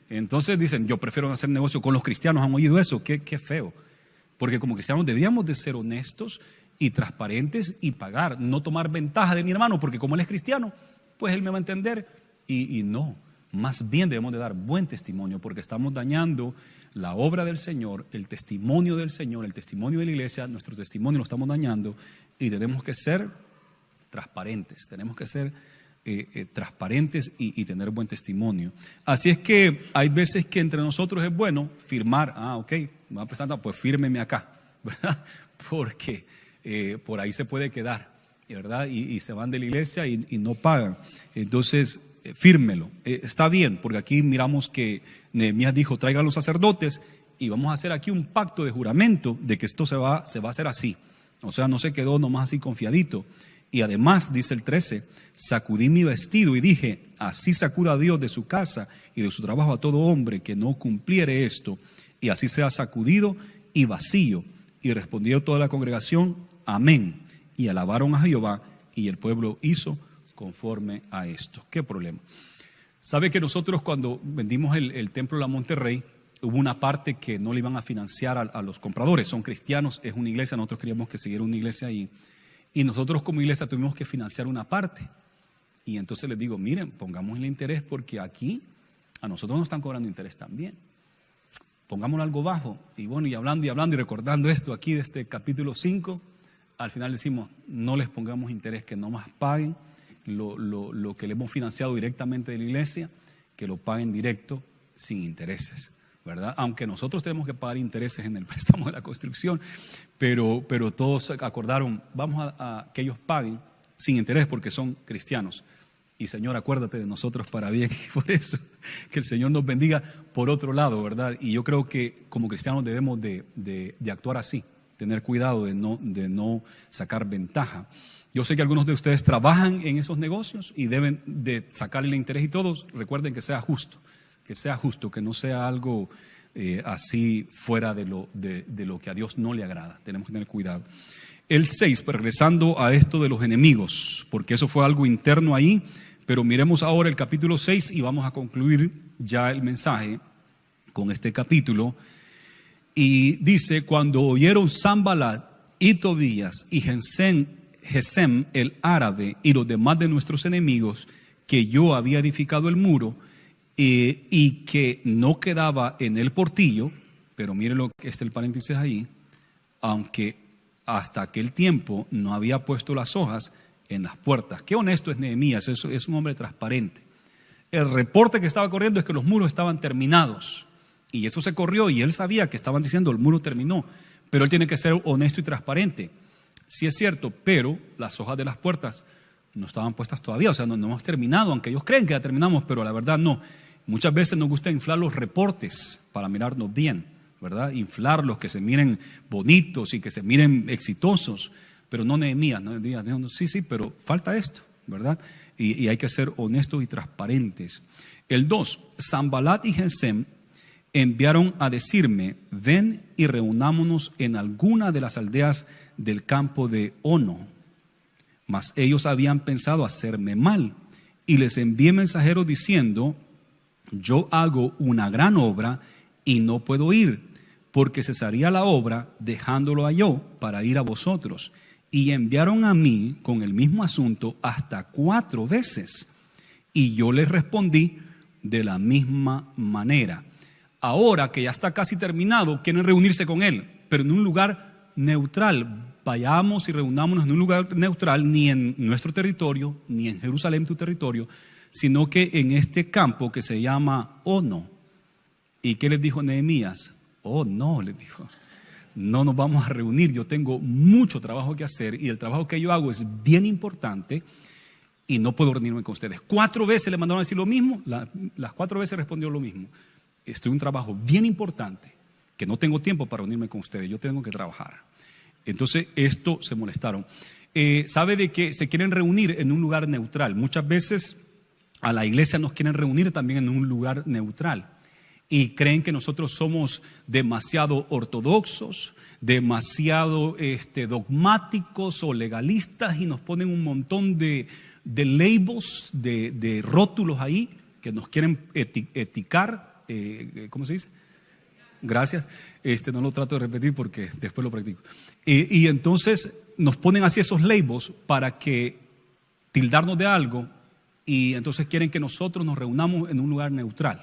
Entonces dicen, yo prefiero no hacer negocio con los cristianos. ¿Han oído eso? Qué feo. Porque como cristianos debíamos de ser honestos y transparentes y pagar, no tomar ventaja de mi hermano, porque como él es cristiano, pues él me va a entender y no. Más bien debemos de dar buen testimonio porque estamos dañando la obra del Señor, el testimonio del Señor, el testimonio de la iglesia, nuestro testimonio lo estamos dañando y tenemos que ser transparentes, tenemos que ser transparentes y tener buen testimonio. Así es que hay veces que entre nosotros es bueno firmar, ok, me va a prestar, pues fírmeme acá, ¿verdad? Porque por ahí se puede quedar, ¿verdad? Y se van de la iglesia y no pagan. Entonces, fírmelo. Está bien, porque aquí miramos que Nehemías dijo, traigan los sacerdotes y vamos a hacer aquí un pacto de juramento de que esto se va a hacer así. O sea, no se quedó nomás así confiadito. Y además, dice el 13, sacudí mi vestido y dije, así sacuda a Dios de su casa y de su trabajo a todo hombre que no cumpliere esto, y así sea sacudido y vacío. Y respondió toda la congregación, amén. Y alabaron a Jehová, y el pueblo hizo conforme a esto. ¿Qué problema? Sabe que nosotros cuando vendimos el templo de la Monterrey, hubo una parte que no le iban a financiar a los compradores. Son cristianos, es una iglesia, nosotros queríamos que siguiera una iglesia ahí. Y nosotros como iglesia tuvimos que financiar una parte. Y entonces les digo, miren, pongamos el interés porque aquí a nosotros nos están cobrando interés también. Pongámoslo algo bajo. Y bueno, y hablando y recordando esto aquí de este capítulo 5, al final decimos, no les pongamos interés, que no más paguen lo que le hemos financiado directamente de la iglesia, que lo paguen directo sin intereses, ¿verdad? Aunque nosotros tenemos que pagar intereses en el préstamo de la construcción, pero todos acordaron, vamos a que ellos paguen sin interés porque son cristianos. Y Señor, acuérdate de nosotros para bien. Y por eso, que el Señor nos bendiga por otro lado, ¿verdad? Y yo creo que como cristianos debemos de actuar así, tener cuidado de no sacar ventaja. Yo sé que algunos de ustedes trabajan en esos negocios y deben de sacarle el interés y todos. Recuerden que sea justo, que no sea algo así fuera de lo que a Dios no le agrada. Tenemos que tener cuidado. El 6, regresando a esto de los enemigos, porque eso fue algo interno ahí, pero miremos ahora el capítulo 6 y vamos a concluir ya el mensaje con este capítulo. Y dice, cuando oyeron Sanballat y Tobías y Gesem el árabe y los demás de nuestros enemigos que yo había edificado el muro y que no quedaba en el portillo, pero miren lo que está el paréntesis ahí, aunque hasta aquel tiempo no había puesto las hojas en las puertas. Qué honesto es Nehemías, es un hombre transparente. El reporte que estaba corriendo es que los muros estaban terminados y eso se corrió y él sabía que estaban diciendo el muro terminó, pero él tiene que ser honesto y transparente. Sí es cierto, pero las hojas de las puertas no estaban puestas todavía, o sea, no hemos terminado, aunque ellos creen que ya terminamos, pero la verdad no. Muchas veces nos gusta inflar los reportes para mirarnos bien, ¿verdad? Inflarlos, que se miren bonitos y que se miren exitosos, pero no Nehemías, sí, pero falta esto, ¿verdad? Y hay que ser honestos y transparentes. El 2, Sanbalat y Gesem enviaron a decirme: ven y reunámonos en alguna de las aldeas del campo de Ono. Mas ellos habían pensado hacerme mal, y les envié mensajeros diciendo: yo hago una gran obra y no puedo ir, porque cesaría la obra dejándolo a yo para ir a vosotros. Y enviaron a mí con el mismo asunto hasta 4 veces, y yo les respondí de la misma manera. Ahora que ya está casi terminado, quieren reunirse con él, pero en un lugar neutral. Vayamos y reunámonos en un lugar neutral, ni en nuestro territorio, ni en Jerusalén, tu territorio, sino que en este campo que se llama Ono. ¿Y qué les dijo Nehemías? Oh, no, les dijo, no nos vamos a reunir, yo tengo mucho trabajo que hacer y el trabajo que yo hago es bien importante y no puedo reunirme con ustedes. 4 veces le mandaron a decir lo mismo, las 4 veces respondió lo mismo. Estoy en un trabajo bien importante, que no tengo tiempo para reunirme con ustedes, yo tengo que trabajar. Entonces esto se molestaron. Sabe de que se quieren reunir en un lugar neutral. Muchas veces a la iglesia nos quieren reunir también en un lugar neutral y creen que nosotros somos demasiado ortodoxos, demasiado dogmáticos o legalistas, y nos ponen un montón de labels, de rótulos ahí que nos quieren eticar. ¿Cómo se dice? Gracias. No lo trato de repetir porque después lo practico. Y entonces nos ponen así esos labels para que tildarnos de algo, y entonces quieren que nosotros nos reunamos en un lugar neutral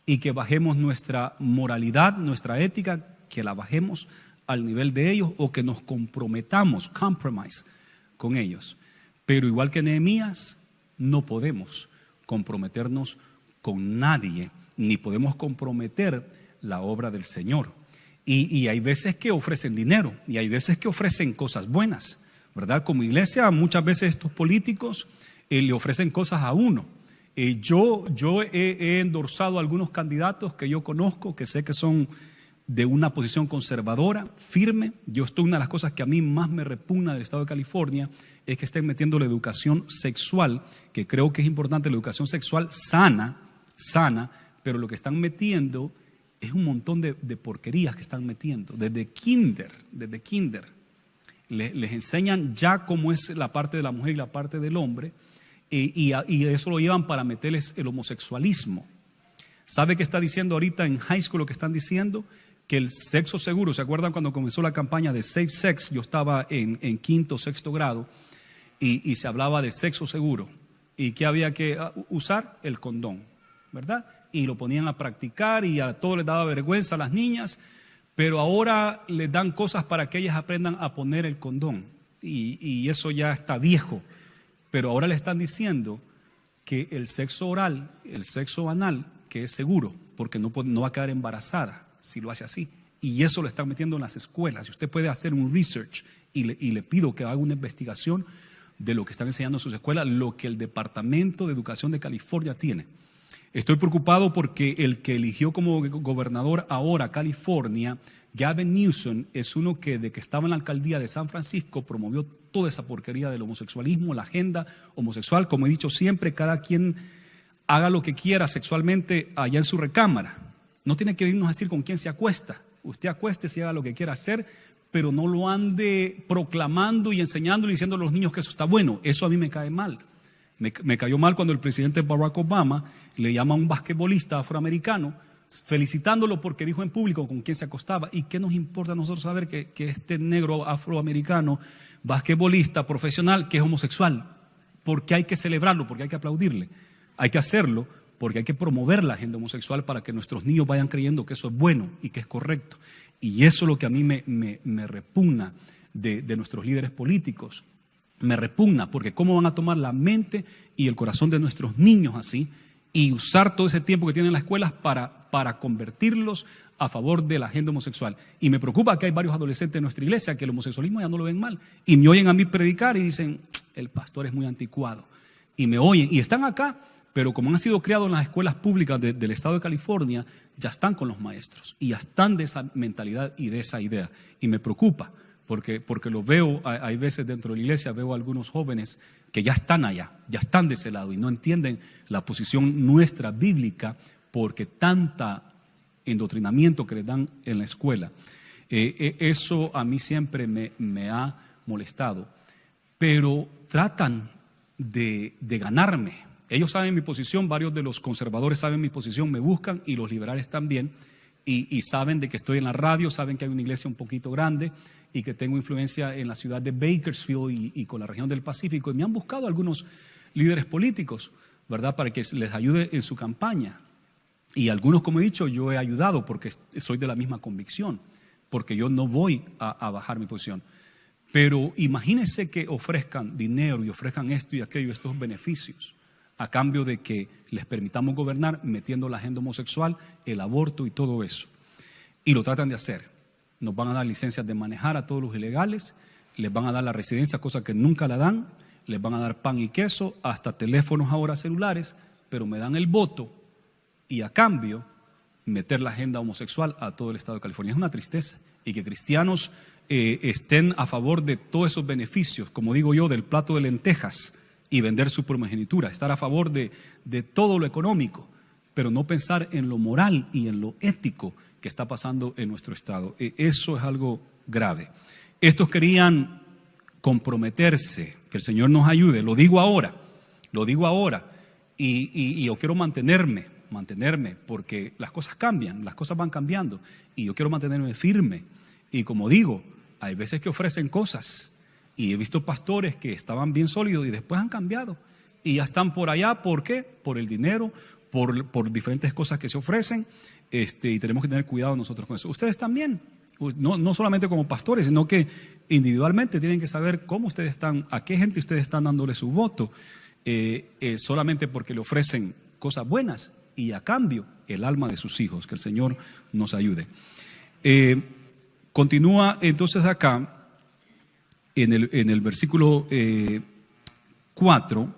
y que bajemos nuestra moralidad, nuestra ética, que la bajemos al nivel de ellos, o que nos comprometamos, compromise, con ellos. Pero igual que Nehemías, no podemos comprometernos con nadie, ni podemos comprometer la obra del Señor. Y hay veces que ofrecen dinero, y hay veces que ofrecen cosas buenas, ¿verdad? Como iglesia, muchas veces estos políticos le ofrecen cosas a uno. Yo he endorsado a algunos candidatos que yo conozco, que sé que son de una posición conservadora, firme. Yo estoy, una de las cosas que a mí más me repugna del estado de California es que estén metiendo la educación sexual, que creo que es importante, la educación sexual sana, pero lo que están metiendo es un montón de porquerías que están metiendo. Desde kinder, les enseñan ya cómo es la parte de la mujer y la parte del hombre, y eso lo llevan para meterles el homosexualismo. ¿Sabe qué está diciendo ahorita en high school? Lo que están diciendo, que el sexo seguro. ¿Se acuerdan cuando comenzó la campaña de Safe Sex? Yo estaba en 5º o 6º grado y se hablaba de sexo seguro. ¿Y qué había que usar? El condón, ¿verdad? Y lo ponían a practicar, y a todos les daba vergüenza a las niñas, pero ahora les dan cosas para que ellas aprendan a poner el condón, y eso ya está viejo. Pero ahora le están diciendo que el sexo oral, el sexo anal, que es seguro, porque no va a quedar embarazada si lo hace así, y eso lo están metiendo en las escuelas. Y usted puede hacer un research, y le pido que haga una investigación de lo que están enseñando en sus escuelas, lo que el Departamento de Educación de California tiene. Estoy preocupado porque el que eligió como gobernador ahora California, Gavin Newsom, es uno que de que estaba en la alcaldía de San Francisco promovió toda esa porquería del homosexualismo, la agenda homosexual. Como he dicho siempre, cada quien haga lo que quiera sexualmente allá en su recámara. No tiene que venirnos a decir con quién se acuesta. Usted acuéstese y haga lo que quiera hacer, pero no lo ande proclamando y enseñando y diciendo a los niños que eso está bueno. Eso a mí me cae mal. Me cayó mal cuando el presidente Barack Obama le llama a un basquetbolista afroamericano, felicitándolo porque dijo en público con quién se acostaba. ¿Y qué nos importa a nosotros saber que este negro afroamericano, basquetbolista profesional, que es homosexual? Porque hay que celebrarlo, porque hay que aplaudirle. Hay que hacerlo porque hay que promover la agenda homosexual para que nuestros niños vayan creyendo que eso es bueno y que es correcto. Y eso es lo que a mí me repugna de nuestros líderes políticos. Me repugna, porque cómo van a tomar la mente y el corazón de nuestros niños así y usar todo ese tiempo que tienen en las escuelas para convertirlos a favor de la agenda homosexual. Y me preocupa que hay varios adolescentes en nuestra iglesia que el homosexualismo ya no lo ven mal y me oyen a mí predicar y dicen, el pastor es muy anticuado. Y me oyen, y están acá, pero como han sido criados en las escuelas públicas del estado de California, ya están con los maestros y ya están de esa mentalidad y de esa idea. Y me preocupa, porque lo veo, hay veces dentro de la iglesia, veo a algunos jóvenes que ya están allá, ya están de ese lado y no entienden la posición nuestra bíblica porque tanta endoctrinamiento que les dan en la escuela. Eso a mí siempre me ha molestado, pero tratan de ganarme. Ellos saben mi posición, varios de los conservadores saben mi posición, me buscan, y los liberales también, y saben de que estoy en la radio, saben que hay una iglesia un poquito grande y que tengo influencia en la ciudad de Bakersfield y con la región del Pacífico, y me han buscado algunos líderes políticos, ¿verdad?, para que les ayude en su campaña. Y algunos, como he dicho, yo he ayudado porque soy de la misma convicción, porque yo no voy a bajar mi posición. Pero imagínense que ofrezcan dinero y ofrezcan esto y aquello, estos beneficios, a cambio de que les permitamos gobernar metiendo la agenda homosexual, el aborto y todo eso. Y lo tratan de hacer. Nos van a dar licencias de manejar a todos los ilegales, les van a dar la residencia, cosa que nunca la dan, les van a dar pan y queso, hasta teléfonos ahora celulares, pero me dan el voto y a cambio meter la agenda homosexual a todo el estado de California. Es una tristeza. Y que cristianos estén a favor de todos esos beneficios, como digo yo, del plato de lentejas y vender su primogenitura, estar a favor de todo lo económico, pero no pensar en lo moral y en lo ético que está pasando en nuestro estado. Eso es algo grave. Estos querían comprometerse, que el Señor nos ayude, lo digo ahora, y yo quiero mantenerme, porque las cosas cambian, las cosas van cambiando, y yo quiero mantenerme firme. Y como digo, hay veces que ofrecen cosas, y he visto pastores que estaban bien sólidos y después han cambiado y ya están por allá. ¿Por qué? Por el dinero, por diferentes cosas que se ofrecen, y tenemos que tener cuidado nosotros con eso. Ustedes también, no solamente como pastores, sino que individualmente tienen que saber cómo ustedes están, a qué gente ustedes están dándole su voto, solamente porque le ofrecen cosas buenas y a cambio el alma de sus hijos. Que el Señor nos ayude. Continúa entonces acá en el versículo 4,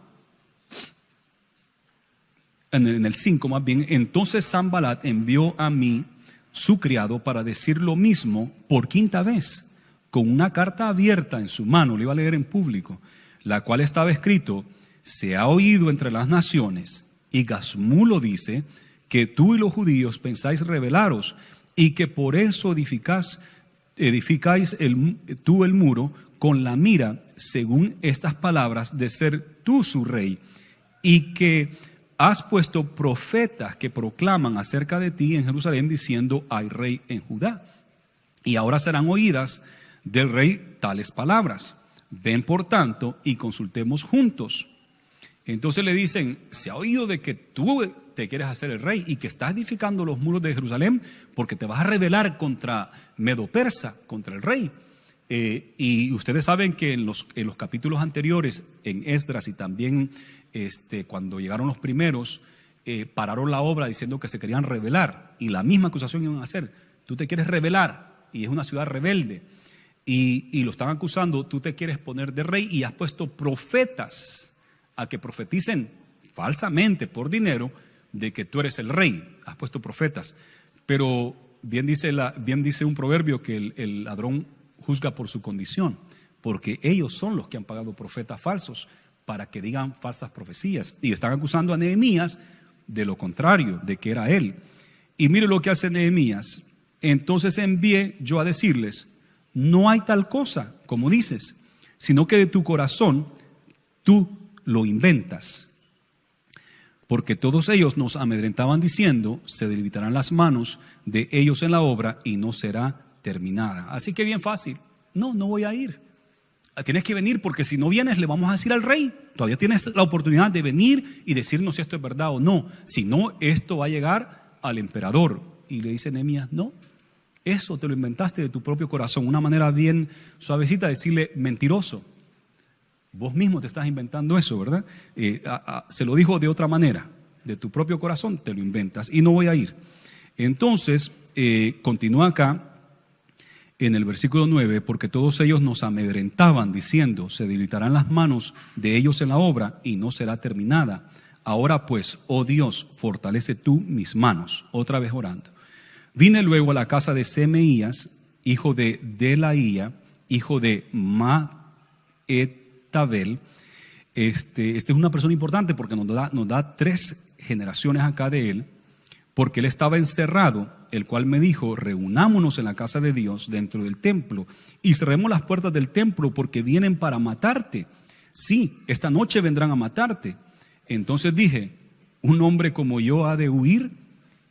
en el 5 más bien. Entonces Sanbalat envió a mí su criado para decir lo mismo por quinta vez, con una carta abierta en su mano, le iba a leer en público, la cual estaba escrito: se ha oído entre las naciones, y Gazmulo dice, que tú y los judíos pensáis rebelaros, y que por eso edificáis tú el muro, con la mira, según estas palabras, de ser tú su rey, y que has puesto profetas que proclaman acerca de ti en Jerusalén, diciendo: hay rey en Judá. Y ahora serán oídas del rey tales palabras. Ven por tanto y consultemos juntos. Entonces le dicen: se ha oído de que tú te quieres hacer el rey y que estás edificando los muros de Jerusalén porque te vas a rebelar contra Medo-Persa, contra el rey. Y ustedes saben que en los capítulos anteriores, en Esdras y también cuando llegaron los primeros, pararon la obra diciendo que se querían rebelar, y la misma acusación iban a hacer: tú te quieres rebelar, y es una ciudad rebelde, y lo están acusando: tú te quieres poner de rey y has puesto profetas a que profeticen falsamente por dinero de que tú eres el rey. Has puesto profetas. Pero bien dice un proverbio que el ladrón juzga por su condición, porque ellos son los que han pagado profetas falsos para que digan falsas profecías, y están acusando a Nehemías de lo contrario, de que era él. Y mire lo que hace Nehemías: entonces envié yo a decirles: no hay tal cosa como dices, sino que de tu corazón tú lo inventas. Porque todos ellos nos amedrentaban diciendo: se debilitarán las manos de ellos en la obra y no será terminada. Así que bien fácil: no voy a ir. Tienes que venir, porque si no vienes le vamos a decir al rey. Todavía tienes la oportunidad de venir y decirnos si esto es verdad o no. Si no, esto va a llegar al emperador. Y le dice Nehemías: no, eso te lo inventaste de tu propio corazón. Una manera bien suavecita de decirle: mentiroso, vos mismo te estás inventando eso, ¿verdad? Se lo dijo de otra manera: de tu propio corazón te lo inventas y no voy a ir. Entonces continúa acá en el versículo 9, porque todos ellos nos amedrentaban diciendo, se debilitarán las manos de ellos en la obra y no será terminada. Ahora pues, oh Dios, fortalece tú mis manos. Otra vez orando. Vine luego a la casa de Semeías, hijo de Delaía, hijo de Maetabel. Este es una persona importante porque nos da 3 generaciones acá de él, porque él estaba encerrado, el cual me dijo, reunámonos en la casa de Dios dentro del templo y cerremos las puertas del templo porque vienen para matarte. Sí, esta noche vendrán a matarte. Entonces dije, un hombre como yo ha de huir,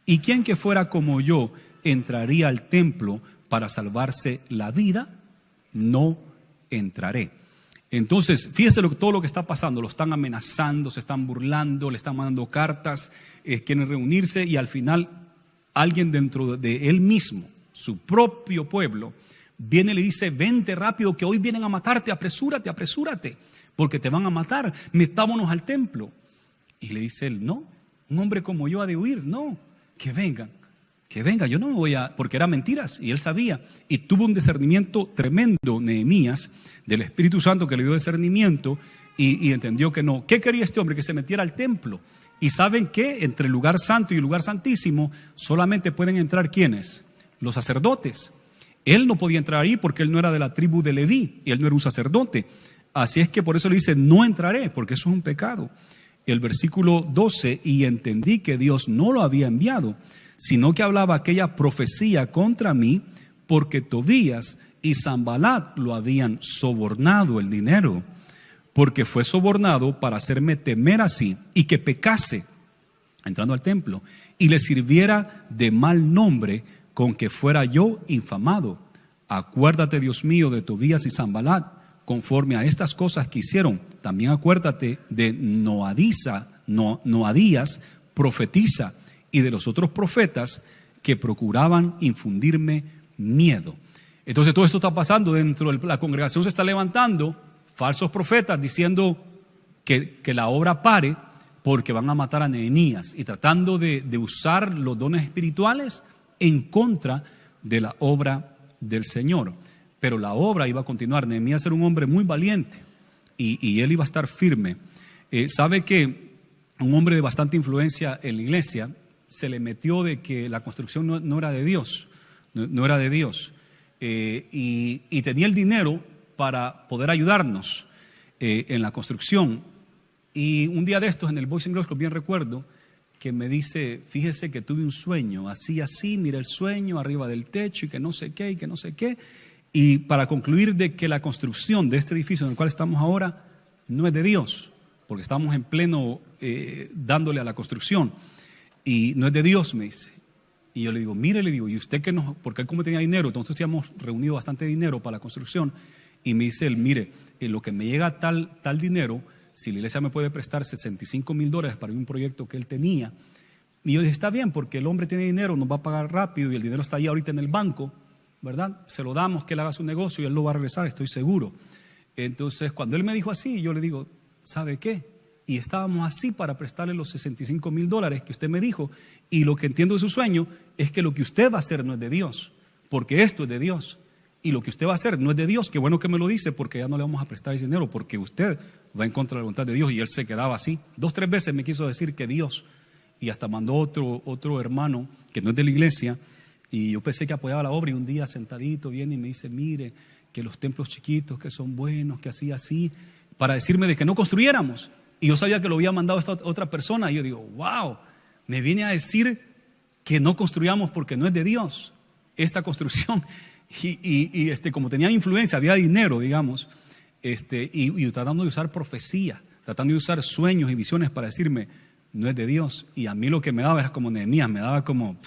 y quien que fuera como yo entraría al templo para salvarse la vida, no entraré. Entonces, fíjese todo lo que está pasando. Lo están amenazando, se están burlando, le están mandando cartas, quieren reunirse, y al final alguien dentro de él mismo, su propio pueblo, viene y le dice, vente rápido que hoy vienen a matarte, apresúrate, apresúrate, porque te van a matar, metámonos al templo. Y le dice él, no, un hombre como yo ha de huir, no, que venga, yo no me voy a, porque eran mentiras, y él sabía, y tuvo un discernimiento tremendo, Nehemías, del Espíritu Santo, que le dio discernimiento, y entendió que no. ¿Qué quería este hombre? Que se metiera al templo. Y ¿saben qué? Entre el lugar santo y el lugar santísimo solamente pueden entrar ¿quiénes? Los sacerdotes. Él no podía entrar ahí porque él no era de la tribu de Leví, y él no era un sacerdote. Así es que por eso le dice, no entraré, porque eso es un pecado. El versículo 12, y entendí que Dios no lo había enviado, sino que hablaba aquella profecía contra mí, porque Tobías y Sanbalat lo habían sobornado el dinero, porque fue sobornado para hacerme temer así y que pecase entrando al templo y le sirviera de mal nombre con que fuera yo infamado. Acuérdate, Dios mío, de Tobías y Sanbalat conforme a estas cosas que hicieron. También acuérdate de Noadías, profetiza, y de los otros profetas que procuraban infundirme miedo. Entonces todo esto está pasando dentro de la congregación, se está levantando falsos profetas diciendo que la obra pare porque van a matar a Nehemías, y tratando de usar los dones espirituales en contra de la obra del Señor. Pero la obra iba a continuar. Nehemías era un hombre muy valiente y él iba a estar firme. Sabe que un hombre de bastante influencia en la iglesia se le metió de que la construcción no era de Dios, no era de Dios, y tenía el dinero para poder ayudarnos en la construcción. Y un día de estos en el Boys and Girls Club, bien recuerdo, que me dice, fíjese que tuve un sueño, así, mira el sueño arriba del techo y que no sé qué, y que no sé qué. Y para concluir de que la construcción de este edificio en el cual estamos ahora no es de Dios, porque estamos en pleno dándole a la construcción, y no es de Dios, me dice. Y yo le digo, mire, le digo, ¿y usted qué no? Porque él como tenía dinero, entonces habíamos reunido bastante dinero para la construcción, y me dice él, mire, lo que me llega tal dinero, si la iglesia me puede prestar $65,000 para un proyecto que él tenía. Y yo dije, está bien, porque el hombre tiene dinero, nos va a pagar rápido, y el dinero está ahí ahorita en el banco, ¿verdad? Se lo damos, que él haga su negocio y él lo va a regresar, estoy seguro. Entonces cuando él me dijo así, yo le digo, ¿sabe qué? Y estábamos así para prestarle los $65,000 que usted me dijo, y lo que entiendo de su sueño es que lo que usted va a hacer no es de Dios, porque esto es de Dios, y lo que usted va a hacer no es de Dios. Qué bueno que me lo dice, porque ya no le vamos a prestar ese dinero, porque usted va en contra de la voluntad de Dios. Y él se quedaba así, 2-3 veces me quiso decir que Dios, y hasta mandó otro hermano que no es de la iglesia, y yo pensé que apoyaba la obra, y un día sentadito viene y me dice, mire, que los templos chiquitos que son buenos, que así, para decirme de que no construyéramos. Y yo sabía que lo había mandado esta otra persona, y yo digo, wow, me viene a decir que no construyamos porque no es de Dios esta construcción. Y como tenía influencia, había dinero, digamos, y tratando de usar profecía, tratando de usar sueños y visiones para decirme, no es de Dios. Y a mí lo que me daba era como Nehemías, me daba como,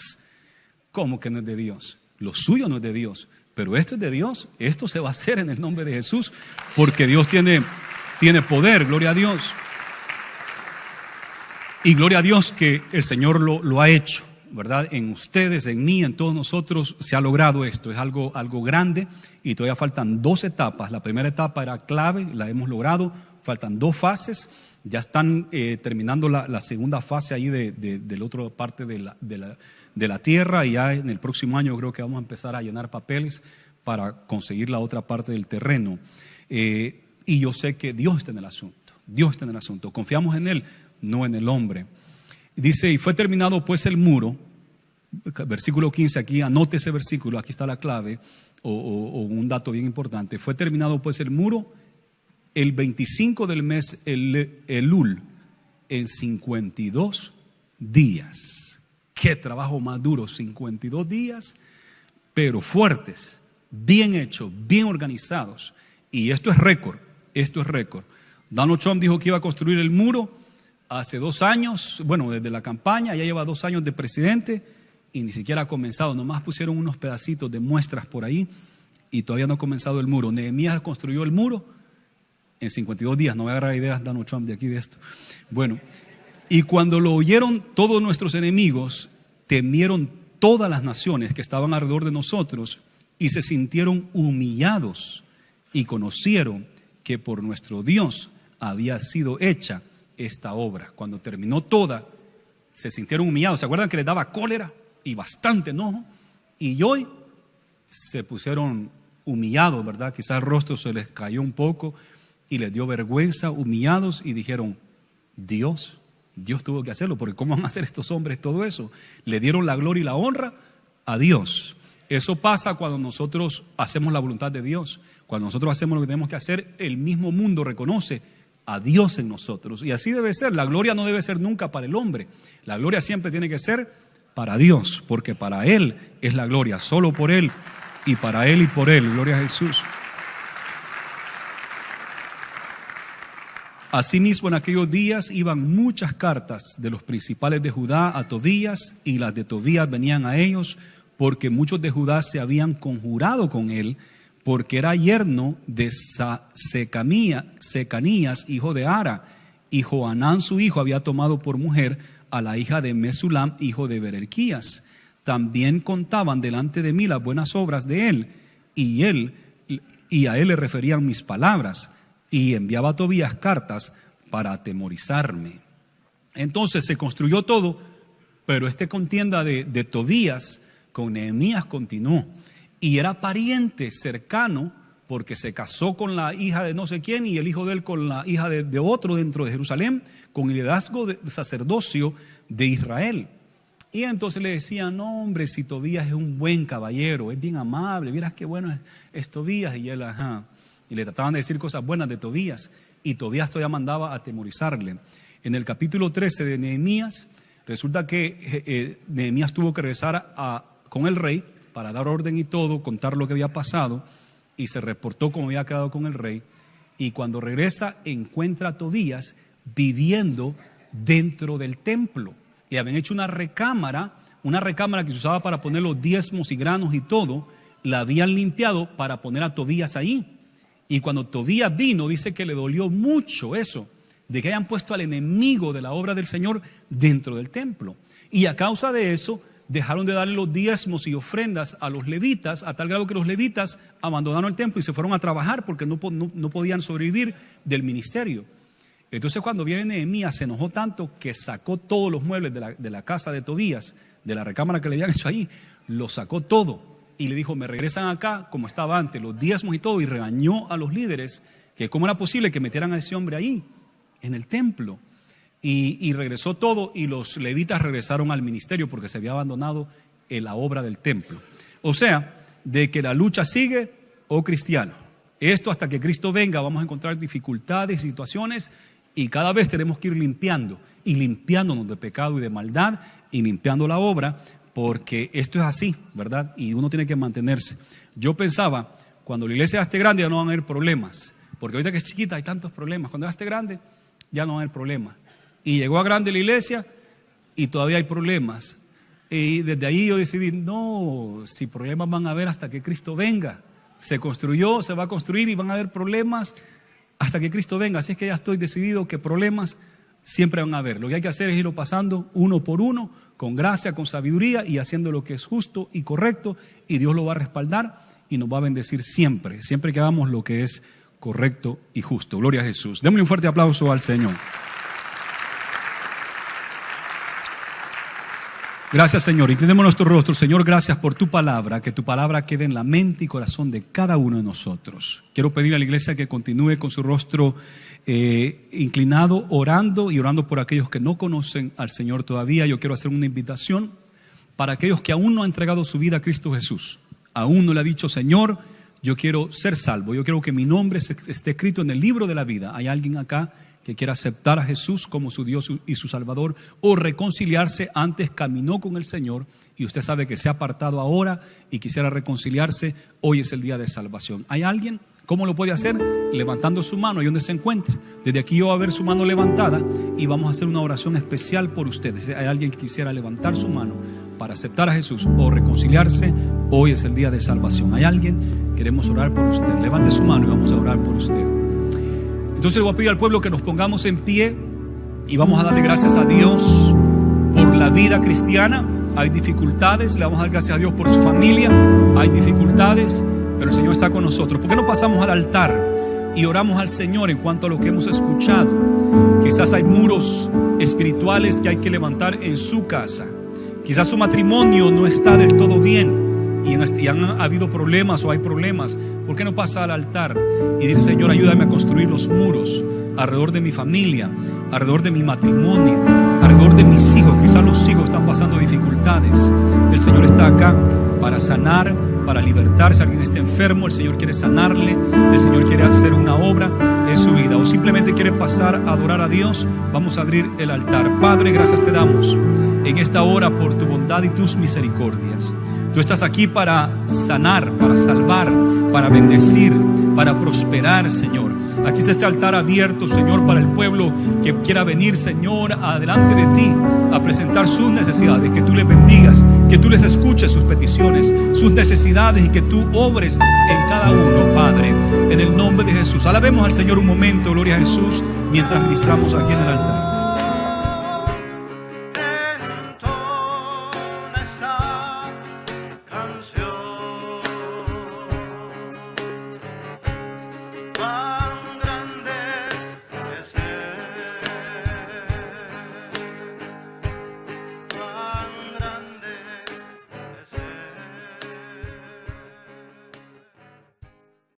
¿cómo que no es de Dios? Lo suyo no es de Dios, pero esto es de Dios, esto se va a hacer en el nombre de Jesús, porque Dios tiene poder, gloria a Dios. Y gloria a Dios que el Señor lo ha hecho, ¿verdad? En ustedes, en mí, en todos nosotros se ha logrado esto. Es algo grande, y todavía faltan 2 etapas. La primera etapa era clave, la hemos logrado. Faltan 2 fases. Ya están terminando la segunda fase ahí de la otra parte de la tierra, y ya en el próximo año creo que vamos a empezar a llenar papeles para conseguir la otra parte del terreno. Y yo sé que Dios está en el asunto. Dios está en el asunto. Confiamos en Él, no en el hombre. Dice, y fue terminado pues el muro. Versículo 15, aquí anote ese versículo, aquí está la clave o un dato bien importante. Fue terminado pues el muro el 25 del mes Elul, en 52 días. Qué trabajo más duro, 52 días, pero fuertes, bien hechos, bien organizados. Y esto es récord, esto es récord. Donald Trump dijo que iba a construir el muro hace 2 años, bueno, desde la campaña, ya lleva 2 años de presidente y ni siquiera ha comenzado, nomás pusieron unos pedacitos de muestras por ahí y todavía no ha comenzado el muro. Nehemías construyó el muro en 52 días, no voy a agarrar ideas Donald Trump de aquí de esto. Bueno, y cuando lo oyeron todos nuestros enemigos, temieron todas las naciones que estaban alrededor de nosotros y se sintieron humillados y conocieron que por nuestro Dios había sido hecha esta obra. Cuando terminó toda, se sintieron humillados. ¿Se acuerdan que les daba cólera y bastante enojo? Y hoy se pusieron humillados, ¿verdad? Quizás el rostro se les cayó un poco y les dio vergüenza, humillados, y dijeron, Dios tuvo que hacerlo, porque ¿cómo van a hacer estos hombres todo eso? Le dieron la gloria y la honra a Dios. Eso pasa cuando nosotros hacemos la voluntad de Dios. Cuando nosotros hacemos lo que tenemos que hacer, el mismo mundo reconoce a Dios en nosotros. Y así debe ser. La gloria no debe ser nunca para el hombre. La gloria siempre tiene que ser para Dios, porque para Él es la gloria, solo por Él y para Él y por Él. Gloria a Jesús. Asimismo, en aquellos días iban muchas cartas de los principales de Judá a Tobías, y las de Tobías venían a ellos, porque muchos de Judá se habían conjurado con él, porque era yerno de Secanías, hijo de Ara, y Johanán su hijo había tomado por mujer a la hija de Mesulam, hijo de Berequías. También contaban delante de mí las buenas obras de él, y a él le referían mis palabras. Y enviaba a Tobías cartas para atemorizarme. Entonces se construyó todo, pero esta contienda de Tobías con Nehemías continuó. Y era pariente cercano, porque se casó con la hija de no sé quién y el hijo de él con la hija de otro dentro de Jerusalén, con el liderazgo de sacerdocio de Israel. Y entonces le decían, no hombre, si Tobías es un buen caballero, es bien amable, vieras qué bueno es Tobías. Y él, ajá. Y le trataban de decir cosas buenas de Tobías, y Tobías todavía mandaba a atemorizarle. En el capítulo 13 de Nehemías, resulta que Nehemías tuvo que regresar con el rey para dar orden y todo, contar lo que había pasado, y se reportó cómo había quedado con el rey. Y cuando regresa, encuentra a Tobías viviendo dentro del templo. Le habían hecho una recámara que se usaba para poner los diezmos y granos y todo, la habían limpiado para poner a Tobías ahí. Y cuando Tobías vino, dice que le dolió mucho eso, de que hayan puesto al enemigo de la obra del Señor dentro del templo. Y a causa de eso, dejaron de darle los diezmos y ofrendas a los levitas, a tal grado que los levitas abandonaron el templo y se fueron a trabajar porque no podían sobrevivir del ministerio. Entonces cuando viene Nehemías, se enojó tanto que sacó todos los muebles de la casa de Tobías, de la recámara que le habían hecho ahí, lo sacó todo. Y le dijo, me regresan acá como estaba antes, los diezmos y todo, y regañó a los líderes que cómo era posible que metieran a ese hombre ahí, en el templo. Y regresó todo, y los levitas regresaron al ministerio porque se había abandonado en la obra del templo. O sea, de que la lucha sigue, oh cristiano. Esto hasta que Cristo venga vamos a encontrar dificultades, situaciones, y cada vez tenemos que ir limpiando, y limpiándonos de pecado y de maldad, y limpiando la obra, porque esto es así, ¿verdad? Y uno tiene que mantenerse. Yo pensaba, cuando la iglesia esté grande ya no van a haber problemas, porque ahorita que es chiquita hay tantos problemas. Cuando ya esté grande ya no van a haber problemas. Y llegó a grande la iglesia y todavía hay problemas. Y desde ahí yo decidí, no, si problemas van a haber hasta que Cristo venga. Se construyó, se va a construir y van a haber problemas hasta que Cristo venga. Así es que ya estoy decidido que problemas siempre van a haber. Lo que hay que hacer es irlo pasando uno por uno, con gracia, con sabiduría y haciendo lo que es justo y correcto, y Dios lo va a respaldar y nos va a bendecir siempre que hagamos lo que es correcto y justo. Gloria a Jesús. Démosle un fuerte aplauso al Señor. Gracias, Señor. Inclinemos nuestro rostro. Señor, gracias por tu palabra. Que tu palabra quede en la mente y corazón de cada uno de nosotros. Quiero pedir a la iglesia que continúe con su rostro inclinado, orando y orando por aquellos que no conocen al Señor todavía. Yo quiero hacer una invitación para aquellos que aún no han entregado su vida a Cristo Jesús. Aún no le ha dicho: Señor, yo quiero ser salvo. Yo quiero que mi nombre esté escrito en el libro de la vida. ¿Hay alguien acá que quiera aceptar a Jesús como su Dios y su Salvador, o reconciliarse? Antes caminó con el Señor y usted sabe que se ha apartado ahora y quisiera reconciliarse? Hoy es el día de salvación. ¿Hay alguien? ¿Cómo lo puede hacer? Levantando su mano y donde se encuentre. Desde aquí yo voy a ver su mano levantada y vamos a hacer una oración especial por ustedes. Si hay alguien que quisiera levantar su mano para aceptar a Jesús o reconciliarse, hoy es el día de salvación. ¿Hay alguien? Queremos orar por usted. Levante su mano y vamos a orar por usted. Entonces le voy a pedir al pueblo que nos pongamos en pie y vamos a darle gracias a Dios por la vida cristiana. Hay dificultades, le vamos a dar gracias a Dios por su familia. Hay dificultades, pero el Señor está con nosotros. ¿Por qué no pasamos al altar y oramos al Señor en cuanto a lo que hemos escuchado? Quizás hay muros espirituales que hay que levantar en su casa. Quizás su matrimonio no está del todo bien y han habido problemas o hay problemas. ¿Por qué no pasa al altar y decir: Señor, ayúdame a construir los muros alrededor de mi familia, alrededor de mi matrimonio, alrededor de mis hijos? Quizás los hijos están pasando dificultades. El Señor está acá para sanar, para libertar. Si alguien está enfermo, el Señor quiere sanarle. El Señor quiere hacer una obra en su vida, o simplemente quiere pasar a adorar a Dios. Vamos a abrir el altar. Padre, gracias te damos en esta hora por tu bondad y tus misericordias. Tú estás aquí para sanar, para salvar, para bendecir, para prosperar, Señor. Aquí está este altar abierto, Señor, para el pueblo que quiera venir, Señor, adelante de ti a presentar sus necesidades. Que tú les bendigas, que tú les escuches sus peticiones, sus necesidades, y que tú obres en cada uno, Padre, en el nombre de Jesús. Alabemos al Señor un momento, gloria a Jesús, mientras ministramos aquí en el altar.